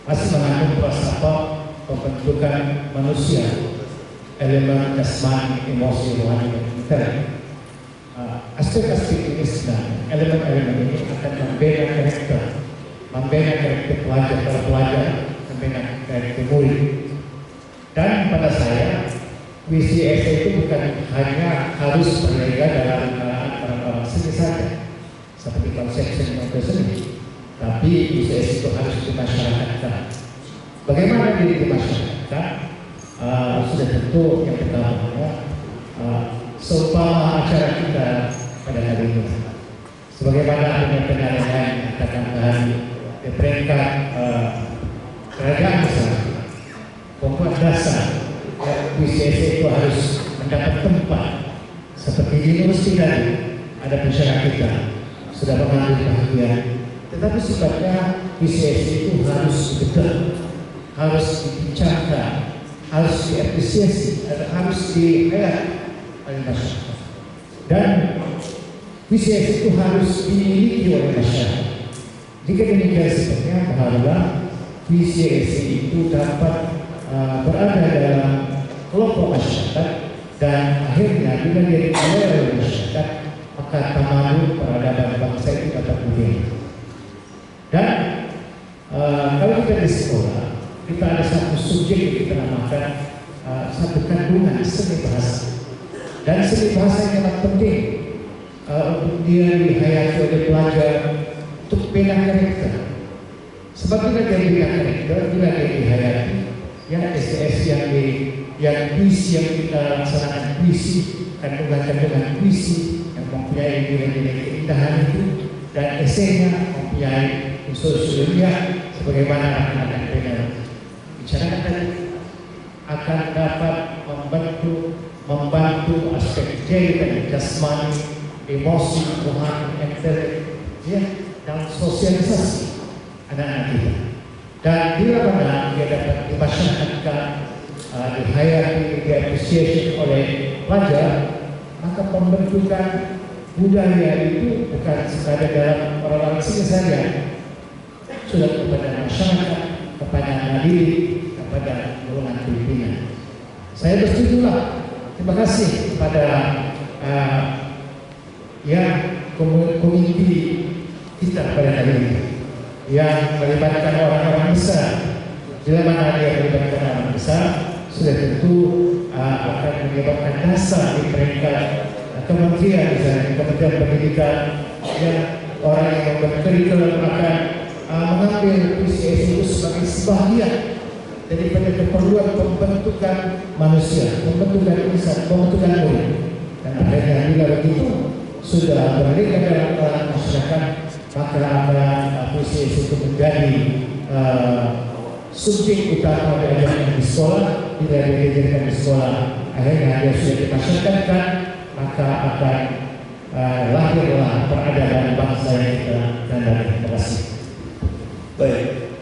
masih mengandung falsafah pembentukan manusia, elemen jasmani, emosi, rohani, dan intern. Aspek-aspek ini sedang elemen-elemen ini akan membina karakter pelajar, para pelajar, membina karakter murid. Dan pada saya, puisi esai itu bukan hanya harus berlega dalam para seni saja, seperti konsep seni atau seni, tapi puisi esai itu harus dimasyarakatkan. Bagaimana diri masyarakat? Sudah tentu yang pertama, seumpama acara kita pada hari ini, sebagaimana penyampaian yang katakan tadi, di peringkat kerajaan besar, pokok dasar puisi esai itu harus mendapat tempat seperti di universitas tadi. Ada pensyarah kita sudah mengambil bahagian, tetapi sifatnya puisi esai itu harus dibedah, harus dibincangkan, harus diapresiasi, harus dilihat oleh masyarakat, dan puisi esai itu harus dimiliki oleh masyarakat. Jika demikian sebabnya berharap puisi esai itu dapat berada dalam kelompok masyarakat, dan akhirnya bila dia dipelajari oleh masyarakat, maka tamadun peradaban bangsa itu dapat berdiri. Dan kalau kita di sekolah, kita ada satu subjek yang kita namakan satu kandungan seni bahasa, dan seni bahasa yang sangat penting untuk dia dihayati oleh pelajar untuk bina karakter. Sebab bila dia bina karakter, bila dia dihayati, yang SDS yang puisi yang kita laksanakan, puisi kandungan puisi yang mempunyai nilai-nilai keindahan itu, dan esainya mempunyai unsur ilmiah sebagaimana akan bicarakan tadi, akan dapat membantu aspek jari dan jasmani, emosi, rohani, intelek, ya, dalam sosialisasi anak-anak kita. Dan bila mana dia dapat dimasyarakatkan, dihayati, diapresiasi oleh pelajar, maka pembentukan budaya itu bukan sekadar dalam orang-orang sini saja, sudah kepada masyarakat, kepada hadirin, kepada golongan pimpinan. Saya bersetujulah. Terima kasih kepada komiti kita pada hari ini yang melibatkan orang-orang besar. Bila mana dia melibatkan orang besar, sudah tentu akan menyebabkan dasar di peringkat kementerian, misalnya Kementerian Pendidikan, yang orang yang membuat curriculum akan mengambil PCS itu sebagai sebahagian daripada keperluan pembentukan manusia, pembentukan insan, pembentukan murid. Dan akhirnya bila begitu sudah berada dalam kalangan masyarakat, maka akan PCS itu menjadi subjek utama diajarkan di sekolah, tidak diajarkan di sekolah. Akhirnya dia sudah dimasyarakatkan, maka akan lahirlah peradaban bangsa yang kita gandari. Terima kasih. Baik,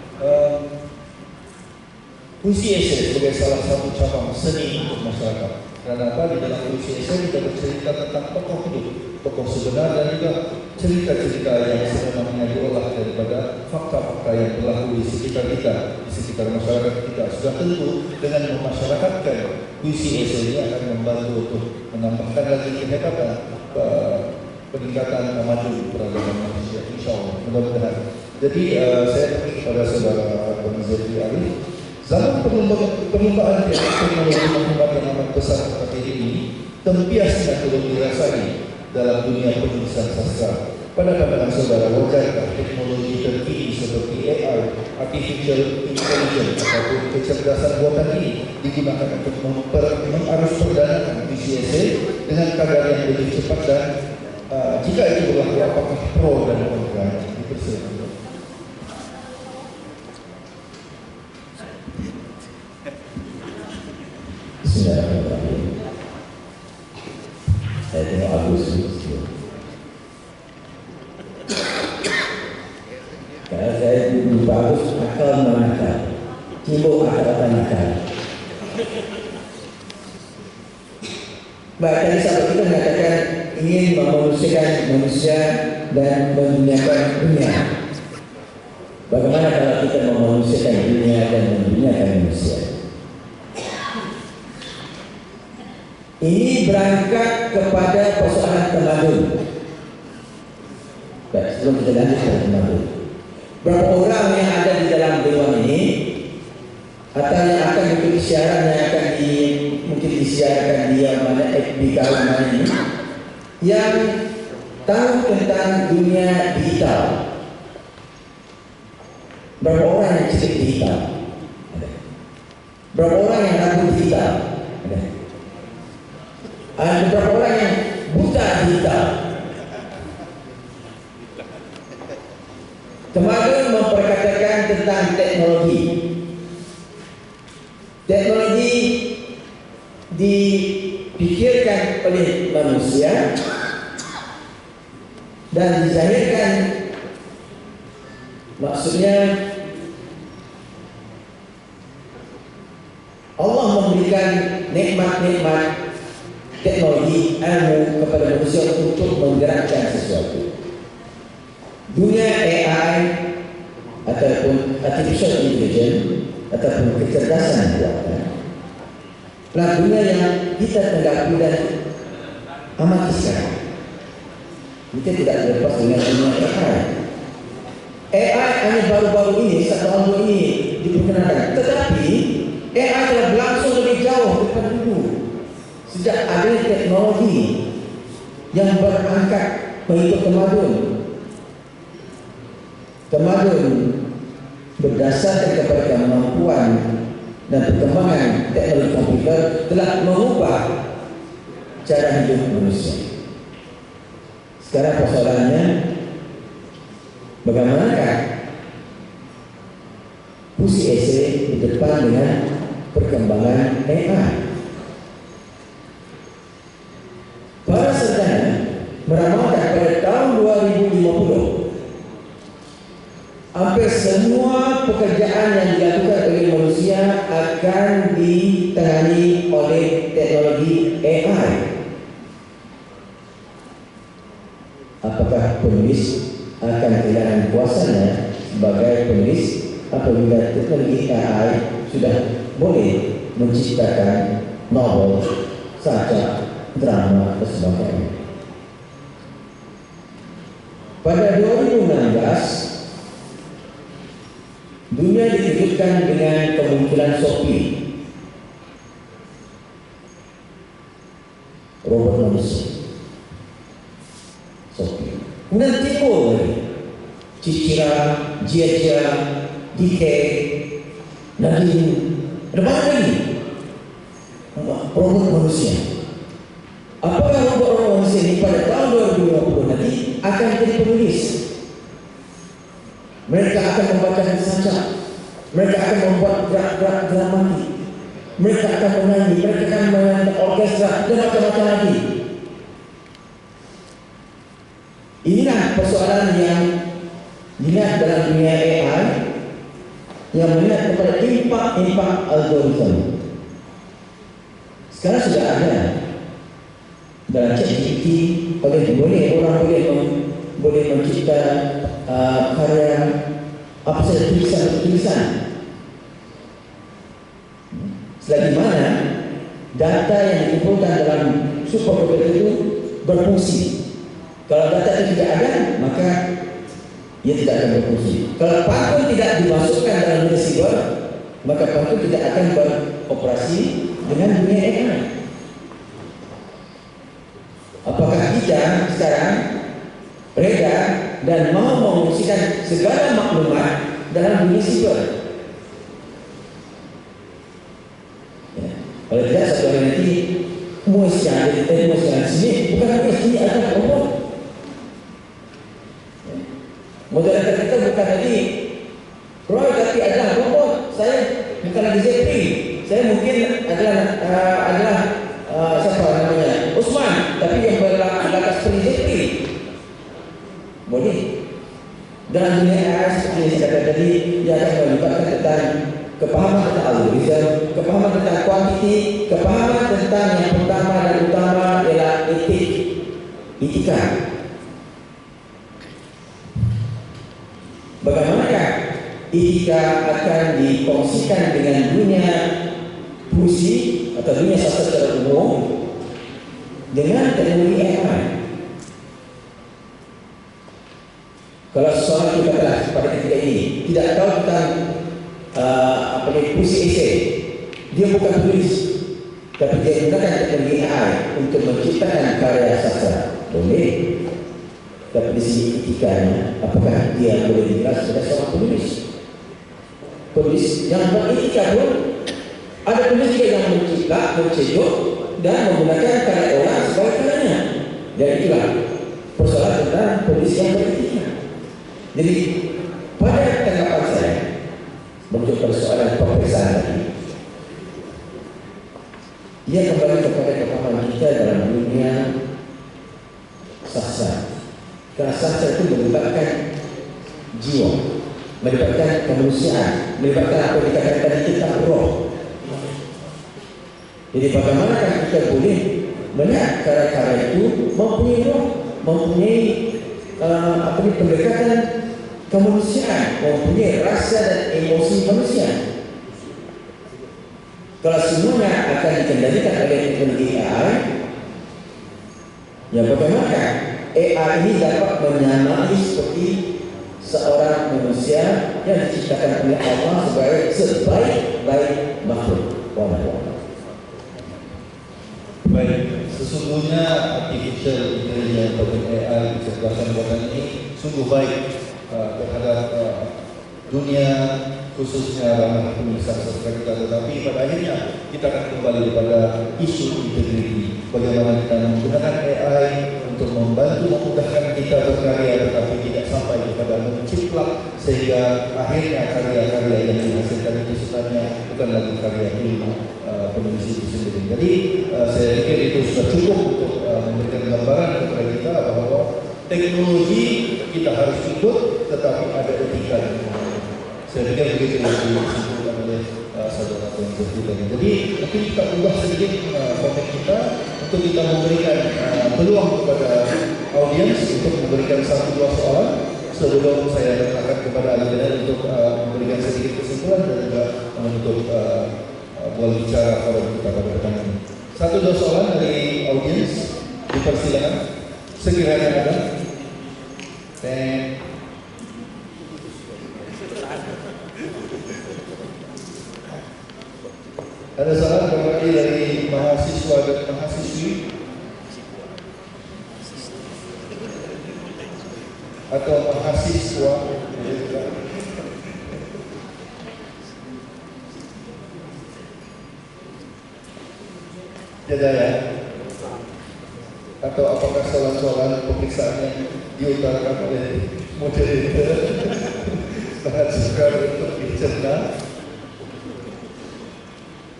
puisi esai sebagai salah satu cabang seni untuk masyarakat. Karena apa? Di dalam puisi esai kita bercerita tentang tokoh hidup, tokoh sebenar, dan juga cerita-cerita yang sebenarnya diolah daripada fakta-fakta yang berlaku di sekitar kita, di sekitar masyarakat kita. Sudah tentu dengan memasyarakatkan puisi esai ini akan membantu untuk menambahkan lagi kehebatan peningkatan maju peradaban manusia, insya Allah, mudah-mudahan. Jadi saya pergi kepada saudara Zafri Arif. Zaman perlombaan teknologi maklumat yang amat besar seperti ini tempiasnya belum dirasai dalam dunia penulisan sastra. Pada pandangan saudara, wajarkah teknologi terkini seperti AI, artificial intelligence ataupun kecerdasan buatan ini digunakan untuk mengarus perdanakan PCSA dengan kadar yang lebih cepat, dan jika itu berlaku, apakah pro dan kontra? Dipersilakan. Bismillahirrahmanirrahim. Saya tengok Agus dulu. Kalau saya lupa Agus, akal menakal, cibuk akal nakal. Baik, tadi sahabat kita mengatakan ingin memanusiakan manusia dan menduniakan dunia. Bagaimana kalau kita memanusiakan dunia dan menduniakan manusia? Ini berangkat kepada persoalan tamadun. Baik, sebelum kita lanjut ke tamadun, berapa orang yang ada di dalam dewan ini atau yang akan mengikuti siaran yang akan mungkin disiarkan di mana FB kawan mana ini, yang tahu tentang dunia digital? Berapa orang yang cerdik digital? Ada. Berapa orang yang ragu digital? Ada. Ada beberapa orang yang buta digital. Tamadun memperkatakan tentang teknologi. Teknologi dipikirkan oleh manusia dan dizahirkan, maksudnya Allah memberikan nikmat-nikmat teknologi ilmu kepada manusia untuk menggerakkan sesuatu. Dunia AI ataupun artificial intelligence ataupun kecerdasan buatan adalah dunia yang kita tanggapi dan amati sekarang. Kita tidak terlepas dengan dunia AI. AI hanya baru-baru ini, 1 tahun ini diperkenalkan, tetapi AI telah berlangsung lebih jauh daripada dulu. Sejak ada teknologi yang berangkat mengikut tamadun. Tamadun berdasarkan kepada kemampuan dan perkembangan teknologi komputer telah mengubah cara hidup manusia. Sekarang persoalannya, bagaimanakah puisi esai berdepan dengan perkembangan AI? Para sarjana meramalkan pada tahun 2050 hampir semua pekerjaan yang dilakukan oleh manusia akan ditangani oleh teknologi AI. Apakah penulis akan kehilangan kuasanya sebagai penulis apabila teknologi AI sudah boleh menciptakan novel, saja drama dan sebagainya? Pada 2016 dunia dikejutkan dengan kemunculan Shopee, robot manusia. Shopee. Kemudian timbul lagi Cicira, Jia, Dike, Nadine, ada banyak lagi produk manusia. Apakah robot manusia ini pada tahun 2020 nanti akan jadi penulis? Mereka akan membaca saja, mereka akan membuat gerak-gerak dramatik, mereka akan menyanyi, mereka akan memainkan orkestra dan macam-macam lagi. Inilah persoalan yang dilihat dalam dunia AI, yang melihat kepada impak algoritma. Sekarang sudah ada dalam ChatGPT, orang boleh mencipta karya apa saja, tulisan. Selagi mana data yang dikumpulkan dalam superkomputer itu berfungsi. Kalau data itu tidak ada, maka ia tidak akan berfungsi. Kalau pantun tidak dimasukkan dalam dunia siber, maka pantun tidak akan beroperasi dengan dunia AI. Apakah kita sekarang reda dan mau mengungsikan segala maklumat dalam dunia siber? Ya. Kalau tidak, satu hari nanti muasnya sini bukan hanya sini ada robot. Moderator kita bukan lagi Roy, tapi adalah robot. Saya bukan lagi Zepri. Saya mungkin adalah siapa namanya, Usman, tapi yang berlakas seperti Zepri. Boleh. Dalam dunia AI seperti yang saya katakan tadi, dia akan melibatkan tentang kepahaman tentang algoritma, kepahaman tentang kuantiti, kepahaman tentang yang pertama dan utama ialah etika. Bagaimanakah etika akan dikongsikan dengan dunia puisi atau dunia sastra secara umum dengan teknologi AI? Kalau seseorang kita telah pada ketika ini tidak tahu tentang puisi esai, dia bukan tulis, tapi dia gunakan teknologi AI untuk menciptakan karya sastra, boleh. Tapi di sini etikanya, apakah dia boleh dibilang sebagai seorang penulis? Penulis yang beretika pun ada penulis juga yang mencipta, mencedok dan menggunakan karya orang sebagai karyanya. Dan itulah persoalan tentang penulis yang beretika. Jadi pada tanggapan saya menuju persoalan pemeriksaan tadi, dia kembali kepada kepahaman kita dalam dunia sastra. Karena sastra itu melibatkan jiwa, melibatkan kemanusiaan, melibatkan apa yang dikatakan tadi tentang roh. Jadi bagaimanakah kita boleh melihat karya-karya itu mempunyai roh, mempunyai pendekatan kemanusiaan, mempunyai rasa dan emosi manusia. Kalau semuanya akan dikendalikan oleh teknologi AI, ya bagaimanakah AI ini dapat menyamai seperti seorang manusia yang diciptakan oleh Allah sebagai sebaik-baik makhluk. Baik, sesungguhnya artificial intelligence atau AI, kecerdasan buatan ini sungguh baik terhadap dunia, khususnya ranah penulisan sastra kita. Tetapi pada akhirnya kita akan kembali kepada isu integriti. Bagaimana kita menggunakan AI untuk membantu memudahkan kita berkarya, tetapi tidak sampai kepada menciplak sehingga akhirnya karya-karya yang dihasilkan itu sebenarnya bukan lagi karya penulis itu sendiri. Jadi saya pikir itu sudah cukup untuk memberikan gambaran kepada kita bahwa teknologi kita harus ikut, tetapi ada etika. Saya pikir begitu yang disimpulkan oleh saudara yang berbicara. Jadi mungkin kita ubah sedikit konteks kita untuk kita memberikan peluang kepada audiens untuk memberikan 1-2 soalan sebelum saya akan kepada Alina untuk memberikan sedikit kesimpulan dan juga menutup bola bicara pada kita pada petang ini. 1-2 soalan dari audiens, dipersilakan sekiranya ada. Ada soalan kembali dari mahasiswa dan mahasiswi. atau mahasiswa Jadaya, atau apakah soalan-soalan pemeriksaan yang diutarakan oleh moderator sangat sukar untuk dicerna.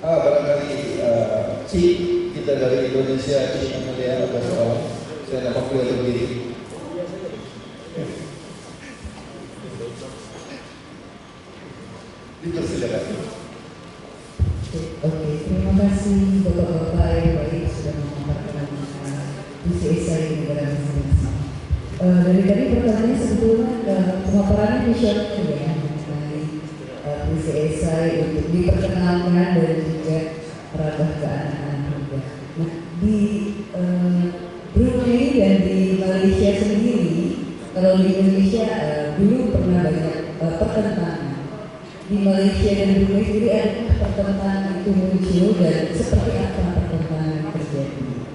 Barangkali Cik, kita dari Indonesia, Cik Amalia, ada soalan. Saya nampak beliau berdiri. Dipersilakan. Oke, terima kasih Bapak-Bapak yang baik sudah memaparkan PCSI negara masing-masing. Dari tadi pertanyaannya sebetulnya pemaparannya visualnya ya mengenai PCSI untuk diperkenalkan dan juga merambah ke anak-anak muda. Nah, di Brunei dan di Malaysia sendiri, kalau di Indonesia dulu pernah banyak pertentangan. Di Malaysia dan Brunei sendiri adakah pertentangan itu muncul dan seperti apa pertentangan terjadi?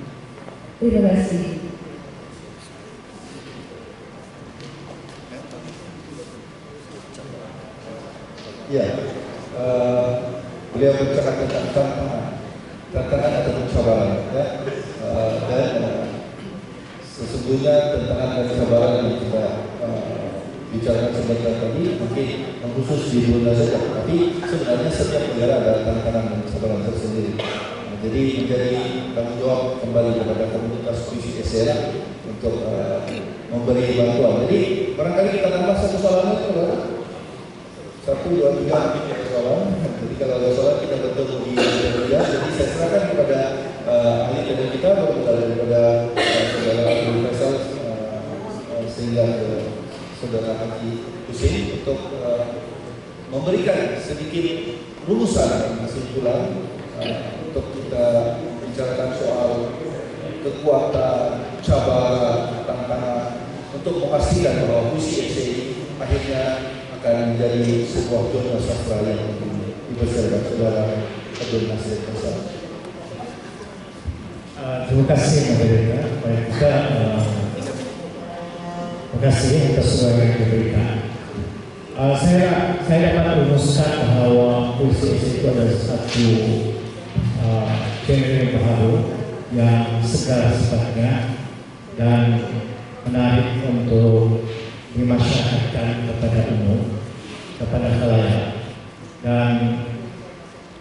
Terima kasih. Ya, beliau bercakap tentang tantangan atau kesabaran, ya, dan sesungguhnya tantangan dan kesabaran yang kita bicarakan sebentar tadi mungkin khusus di Brunei saja, tapi sebenarnya setiap negara ada tantangan dan kesabaran tersendiri. Jadi menjadi tanggung jawab kembali kepada komunitas PCSI untuk memberi bantuan. Jadi barangkali kita tambah satu soalan itu, satu, dua, tiga soalan. Jadi kalau ada soalan kita bertemu di media. Jadi saya serahkan kepada ahli teknik kita, daripada saudara Abdul Faisal sehingga ke saudara Haji Husin untuk memberikan sedikit rumusan kesimpulan untuk kita bicarakan soal kekuatan, cabaran, tantangan untuk memastikan bahwa PCSI akhirnya akan menjadi sebuah dunia sastra yang dipersilakan saudara Abdul Nasir Faisal. Terima kasih moderator. Baik, kita terima kasih atas semua yang diberikan. Saya dapat rumuskan bahwa PCSI itu adalah satu genre baru yang segar sifatnya dan menarik untuk dimasyarakatkan kepada umum, kepada khalayak, dan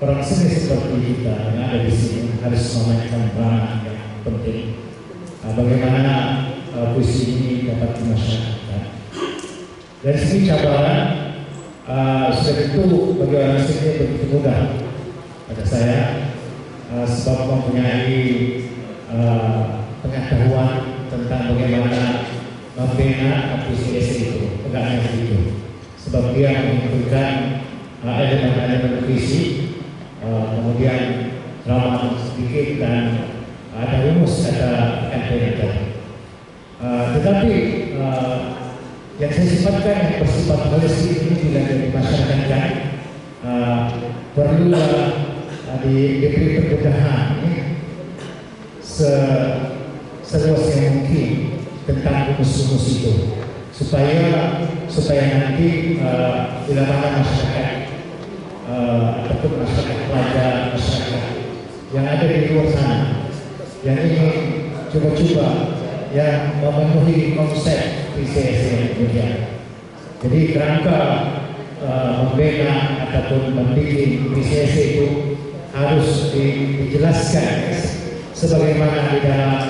orang seni seperti kita yang ada di sini harus memainkan peran yang penting. Bagaimana puisi ini dapat dimasyarakatkan? Dari segi cabaran, sudah tentu bagi orang seni begitu mudah pada saya, sebab mempunyai pengetahuan tentang bagaimana membina PCSI itu, tegaknya begitu. Sebab dia mengumpulkan elemen-elemen puisi, kemudian drama sedikit dan ada rumus kata tadi. Tetapi yang saya sifatkan yang bersifat holistik ini bila dimasyarakatkan perlulah diberi permudahan seluas yang mungkin tentang rumus-rumus itu supaya nanti bila mana masyarakat ataupun masyarakat pelajar, masyarakat yang ada di luar sana yang ingin coba-coba yang memenuhi konsep PCSI yang demikian. Jadi kerangka membina ataupun mendidik PCSI itu harus dijelaskan sebagaimana di dalam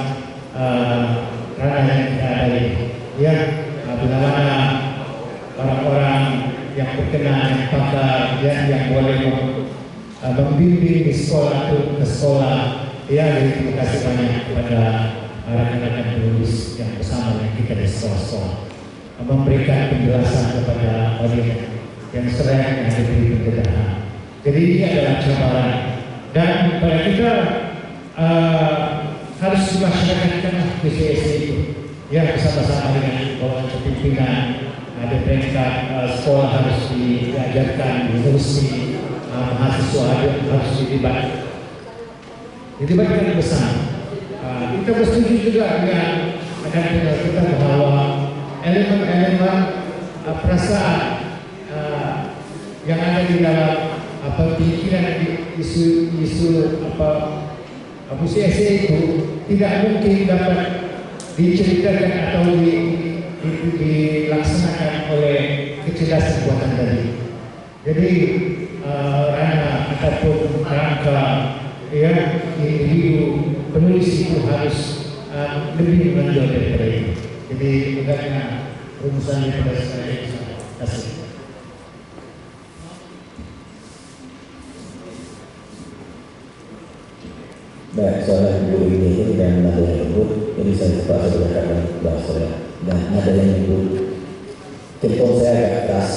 ranah yang kita ada ini. Ya, bila mana orang-orang yang berkenan, yang pakar, yang boleh membimbing di sekolah itu ke sekolah, ya, terima kasih banyak kepada rekan-rekan penulis yang bersama dengan kita di sekolah-sekolah, memberikan penjelasan kepada audiens yang sering yang diberi penjelasan. Jadi ini adalah cabaran dan pada kita harus dimasyarakatkan PCSI itu, ya, bersama-sama dengan bawah kepimpinan. Ada peringkat sekolah harus diajarkan, universiti, mahasiswa harus dilibatkan bersama. Kita bersetuju juga dengan kita bahwa elemen-elemen perasaan yang ada di dalam pikiran isu puisi esai itu tidak mungkin dapat diceritakan atau dilaksanakan oleh kecerdasan buatan tadi. Jadi ranah ataupun rangka individu penulis itu harus lebih menonjol daripada itu. Jadi agaknya rumusan daripada saya kasih. Baik, soalan ibu ini dan ada yang menyebut, ini saya terpaksa berdasarkan bahasa dan ada yang menyebut telepon saya agak keras.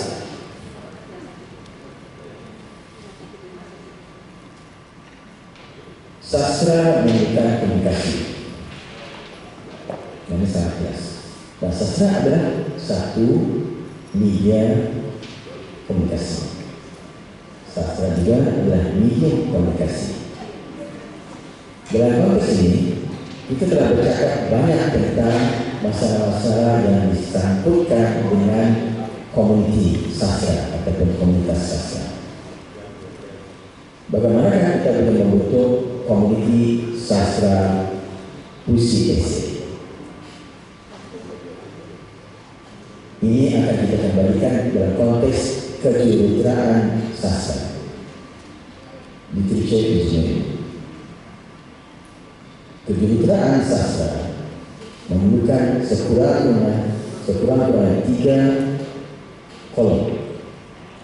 Sastra menunjukkan komunikasi, ini sangat jelas. Dan sastra adalah satu media komunikasi. Sastra juga adalah media komunikasi. Dalam konteks ini, kita telah bercakap banyak tentang masalah-masalah yang disangkutkan dengan komuniti sastra ataupun komunitas sastra. Bagaimana kita boleh membentuk komuniti sastra puisi esai? Ini akan kita kembalikan dalam konteks kejuruteraan sastra. Literature is new. Kejuruteraan sastra memerlukan sekurang-kurangnya 3 kolom.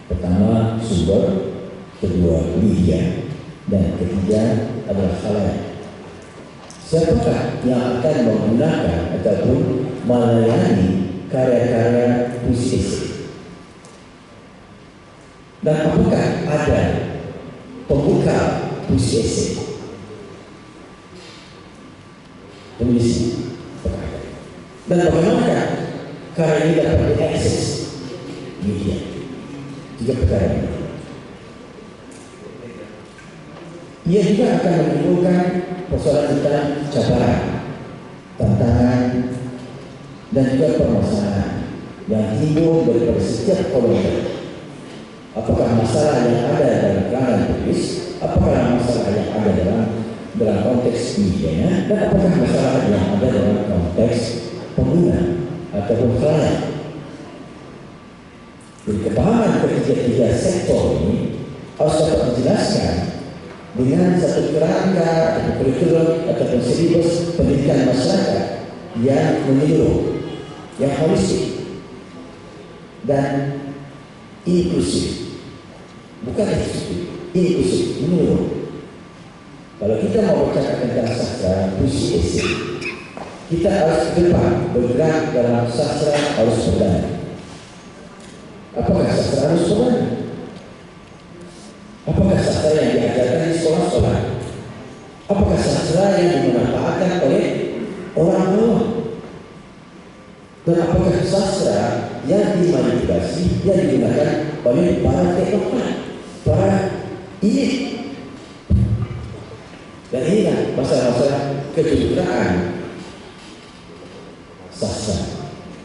Pertama sumber, kedua media, dan ketiga adalah khalayak. Siapakah yang akan menggunakan ataupun melayani karya-karya puisi esai? Dan apakah ada pembuka puisi esai? Penulisnya. Dan bagaimana karya ini dapat diakses media? 3 perkara ini. Ia juga akan menimbulkan persoalan tentang cabaran, tantangan, dan juga permasalahan yang timbul daripada setiap kolom. Apakah masalah yang ada dalam kalangan penulis, apakah masalah yang ada dalam konteks medianya, dan apakah masalah yang ada dalam konteks pengguna ataupun klien. Jadi kepahaman ketiga sektor ini harus dapat dijelaskan dengan satu kerangka atau kurikulum ataupun silibus pendidikan masyarakat yang menyeluruh, yang holistik dan inklusif, bukan eksklusif, inklusif, menyeluruh. Kalau kita mau bercakap tentang sastra puisi esai, kita harus ke depan bergerak dalam sastra harus berdana. Apakah sastra harus berdana? Apakah sastra yang diajarkan di sekolah-sekolah? Apakah sastra yang dimanfaatkan oleh orang bawah? Dan apakah sastra yang dimanipulasi, yang digunakan oleh para teknokrat, para elit? Dan inilah masalah-masalah kejuruteraan sastra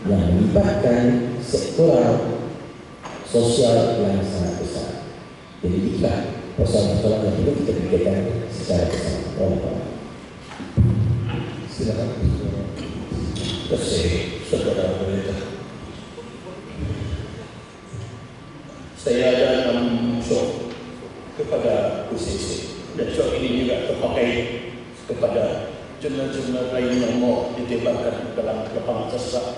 yang melibatkan sektoral sosial yang sangat besar. Jadi inilah persoalan-persoalan yang perlu kita pikirkan secara bersama. Silakan. Saudara pemerintah, saya ada 6 show kepada UCC. Dan show ini juga terpakai kepada jurnal-jurnal lain yang mau ditembakkan dalam lapangan sastra.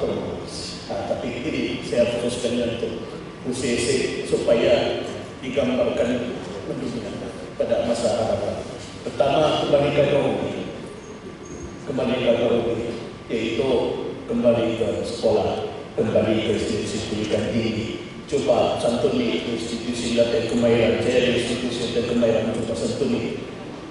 Tapi ini saya fokuskan untuk UCC supaya digambarkan mendunia pada masa hadapan. Pertama, kembali ke Garuda, yaitu kembali ke sekolah, kembali ke institusi pendidikan tinggi. Coba santuni institusi latihan kemahiran, saya institusi latihan kemahiran, coba santuni.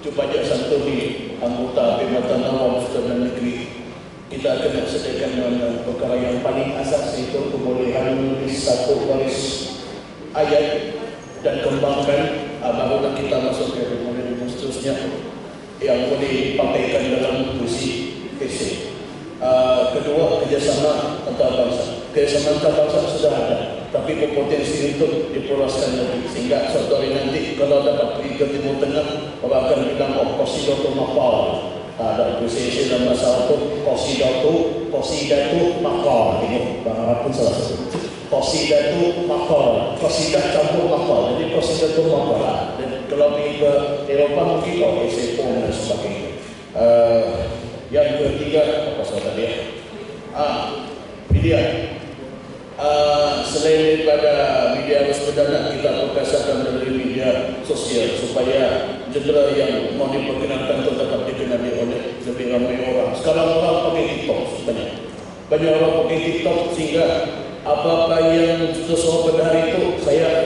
Coba aja santuni anggota Permata Nawab Sultan Negeri. Kita akan sediakan dengan perkara yang paling asas, yaitu kebolehan menulis 1 baris ayat dan kembangkan, barulah kita masuk ke model dan seterusnya yang boleh dipakaikan dalam puisi esai. kedua, kerjasama antarabangsa. Kerjasama antarabangsa sudah ada, tapi berpotensi untuk diperluaskan lagi, sehingga suatu hari nanti kalau dapat pergi ke Timur Tengah, orang akan bilang Qasidah tu Maqal. Ada pronunciation dalam bahasa Arab, Qasidah tu Maqal. Ini bahasa Arab pun salah satu. Qasidah tu Maqal, Qasidah campur Maqal. Jadi Qasidah tu Maqal. Dan kalau pergi ke Eropah mungkin kau essay poem dan sebagainya. Yang ketiga, apa soal tadi ya? Media. Selain daripada media arus perdana, kita perkasakan dari media sosial supaya jendela yang mau diperkenalkan itu dapat dikenali oleh lebih ramai orang. Sekarang orang pakai TikTok sebenarnya. Banyak orang pakai TikTok sehingga apa-apa yang sesuai pada hari itu saya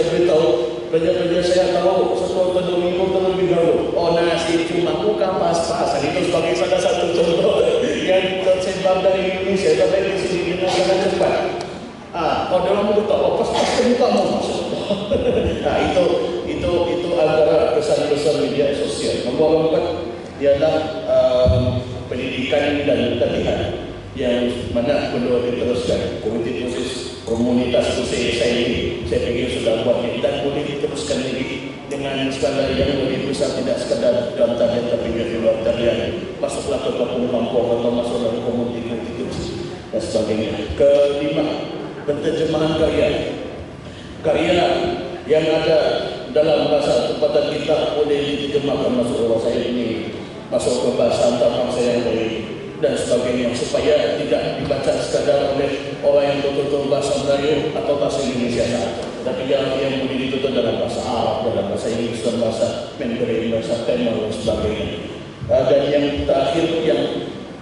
beritahu. Banyak-banyak saya tahu setelah minggu terlebih dahulu. Oh, nasi cuma bukan pas-pasan. Itu sebagai salah satu contoh yang tersebar dari Indonesia. Tapi di sini dengan sangat cepat. Kalau dalam mulut tak, pas-pasan bukan mau masuk. Nah, itu antara kesan-kesan media sosial. Nomor 4 ialah pendidikan dan latihan yang mana perlu diteruskan. Komite proses komunitas proses ini saya pikir sudah buat dan boleh diteruskan lagi dengan skala yang lebih besar, tidak sekadar dalam talian tapi juga di luar talian. Masuklah ke kampung-kampung atau masuk dalam komunitas dan sebagainya. Kelima, penterjemahan karya yang ada dalam bahasa tempatan kita boleh diterjemahkan masuk orang saya ini, masuk ke bahasa antarabangsa yang baik dan sebagainya, supaya tidak dibaca sekadar oleh orang yang betul-betul bahasa Melayu atau bahasa Indonesia saja, tapi yang boleh ditutur dalam bahasa Arab, dalam bahasa Inggris, dalam bahasa Mandarin, bahasa Tamil dan sebagainya. Dan yang terakhir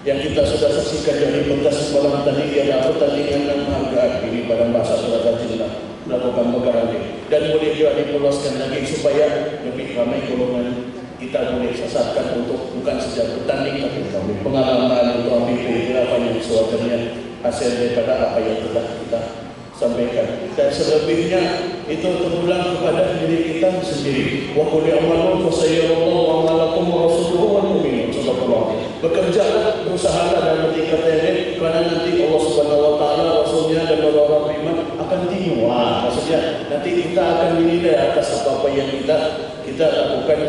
yang kita sudah saksikan dari pentas malam tadi ialah pertandingan penghargaan ini pada bahasa Surat Cinta melakukan perkara ini, dan boleh juga diperluaskan lagi supaya lebih ramai golongan kita boleh sasarkan untuk bukan saja bertanding tapi pengalaman untuk ambil apa yang disuarakannya hasil daripada apa yang telah kita sampaikan, dan selebihnya itu terulang kepada diri kita sendiri. Wa qul ya'malu fa sayyarallahu amalakum wa rasuluhu wal mu'minun. Bekerjalah, berusahalah dalam kata ini, kerana nanti Allah Subhanahu wa taala, Rasulnya dan orang-orang beriman akan tengok. Maksudnya nanti kita akan dinilai atas apa yang kita lakukan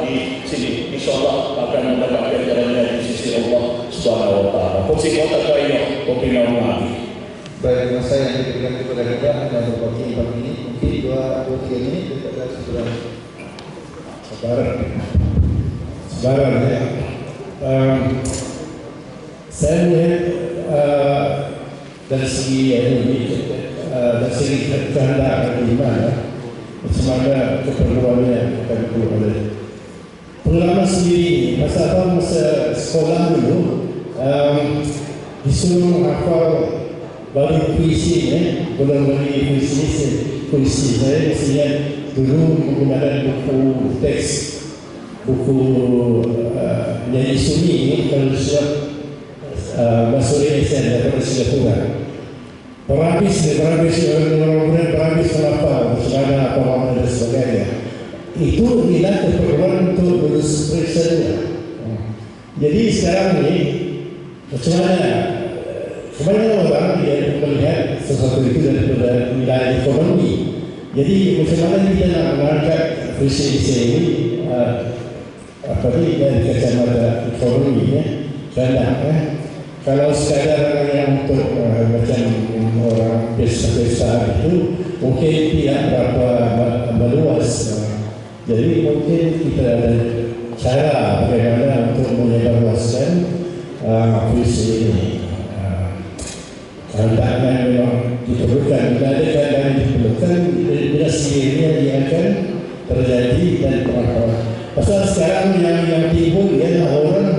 di sini. Insyaallah akan mendapat ganjarannya di sisi Allah Subhanahu wa taala. Kursi kota kaya opinion mati. Baik, masa yang diberikan kepada kita dan berbagi pagi ini mungkin 2-3 menit kita sudah sebarang ya. Saya melihat dari segi dari segi kehendak bagaimana macam mana keperluannya akan oleh pengalaman sendiri. Masa sekolah dulu disuruh menghafal baru puisi, belum beri puisi saya mestinya dulu menggunakan buku teks, buku nyanyi sunyi ini kalau siap masuk esen daripada Singapura. Berhabis orang-orang melapar, selada apa dan sebagainya. Itu adalah keperluan untuk lulus presentnya. Jadi sekarang ini macam mana? Kebanyakan orang dia melihat sesuatu itu daripada nilai ekonomi. Jadi macam mana kita nak mengangkat presentasi ini dari kacamata ekonomi kalau sekadar yang untuk macam orang pesta-pesta itu mungkin tidak berapa meluas. Jadi mungkin kita ada cara bagaimana untuk menyebarluaskan puisi ini. Tantangan memang diperlukan, bila ada keadaan diperlukan, bila sendirinya dia akan terjadi dan berapa. Pasal sekarang yang timbul ialah orang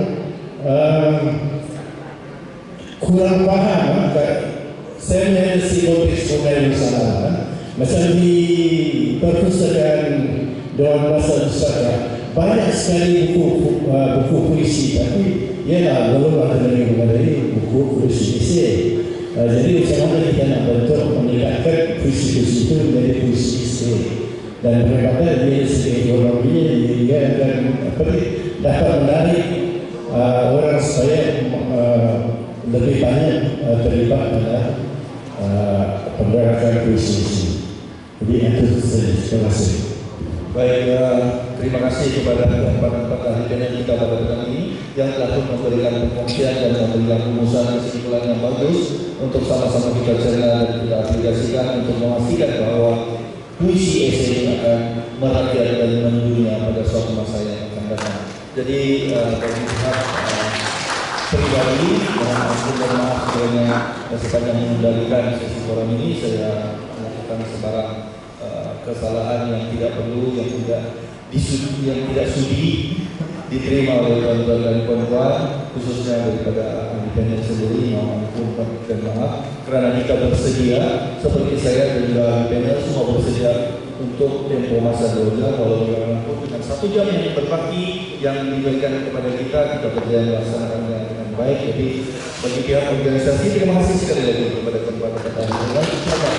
kurang faham. Saya melihat si konteks yang salah. Macam di perpustakaan Dewan Bahasa Pusaka banyak sekali buku puisi, tapi ialah belum ada lagi mengenai buku puisi esei. Jadi macam mana kita nak bentuk meningkatkan puisi-puisi itu menjadi puisi esei, dan bagaimana dia segi ekonominya dia akan dapat menarik orang supaya lebih banyak terlibat pada penggerakan puisi. Jadi itu saja. Terima kasih. Baik, terima kasih kepada empat ahli panel kita pada petang ini yang telah memberikan pengungsian dan memberikan rumusan kesimpulan yang bagus untuk sama-sama kita cerna dan kita aplikasikan untuk memastikan bahwa puisi esai ini akan merakyat dan mendunia pada suatu masa yang akan datang. Jadi bagi pihak pribadi, mohon ampun dan maaf kiranya sepanjang mengendalikan sesi forum ini saya melakukan sebarang kesalahan yang tidak perlu, yang tidak sudi diterima oleh tuan-tuan dan puan-puan, khususnya daripada ahli panel sendiri. Mohon ampun dan maaf kerana kita bersedia, seperti saya dan juga ahli panel semua bersedia untuk tempoh masa 2 jam, walau bagaimanapun dengan 1 jam yang berbaki yang diberikan kepada kita berjaya melaksanakan dengan baik. Jadi bagi pihak organisasi, terima kasih sekali lagi kepada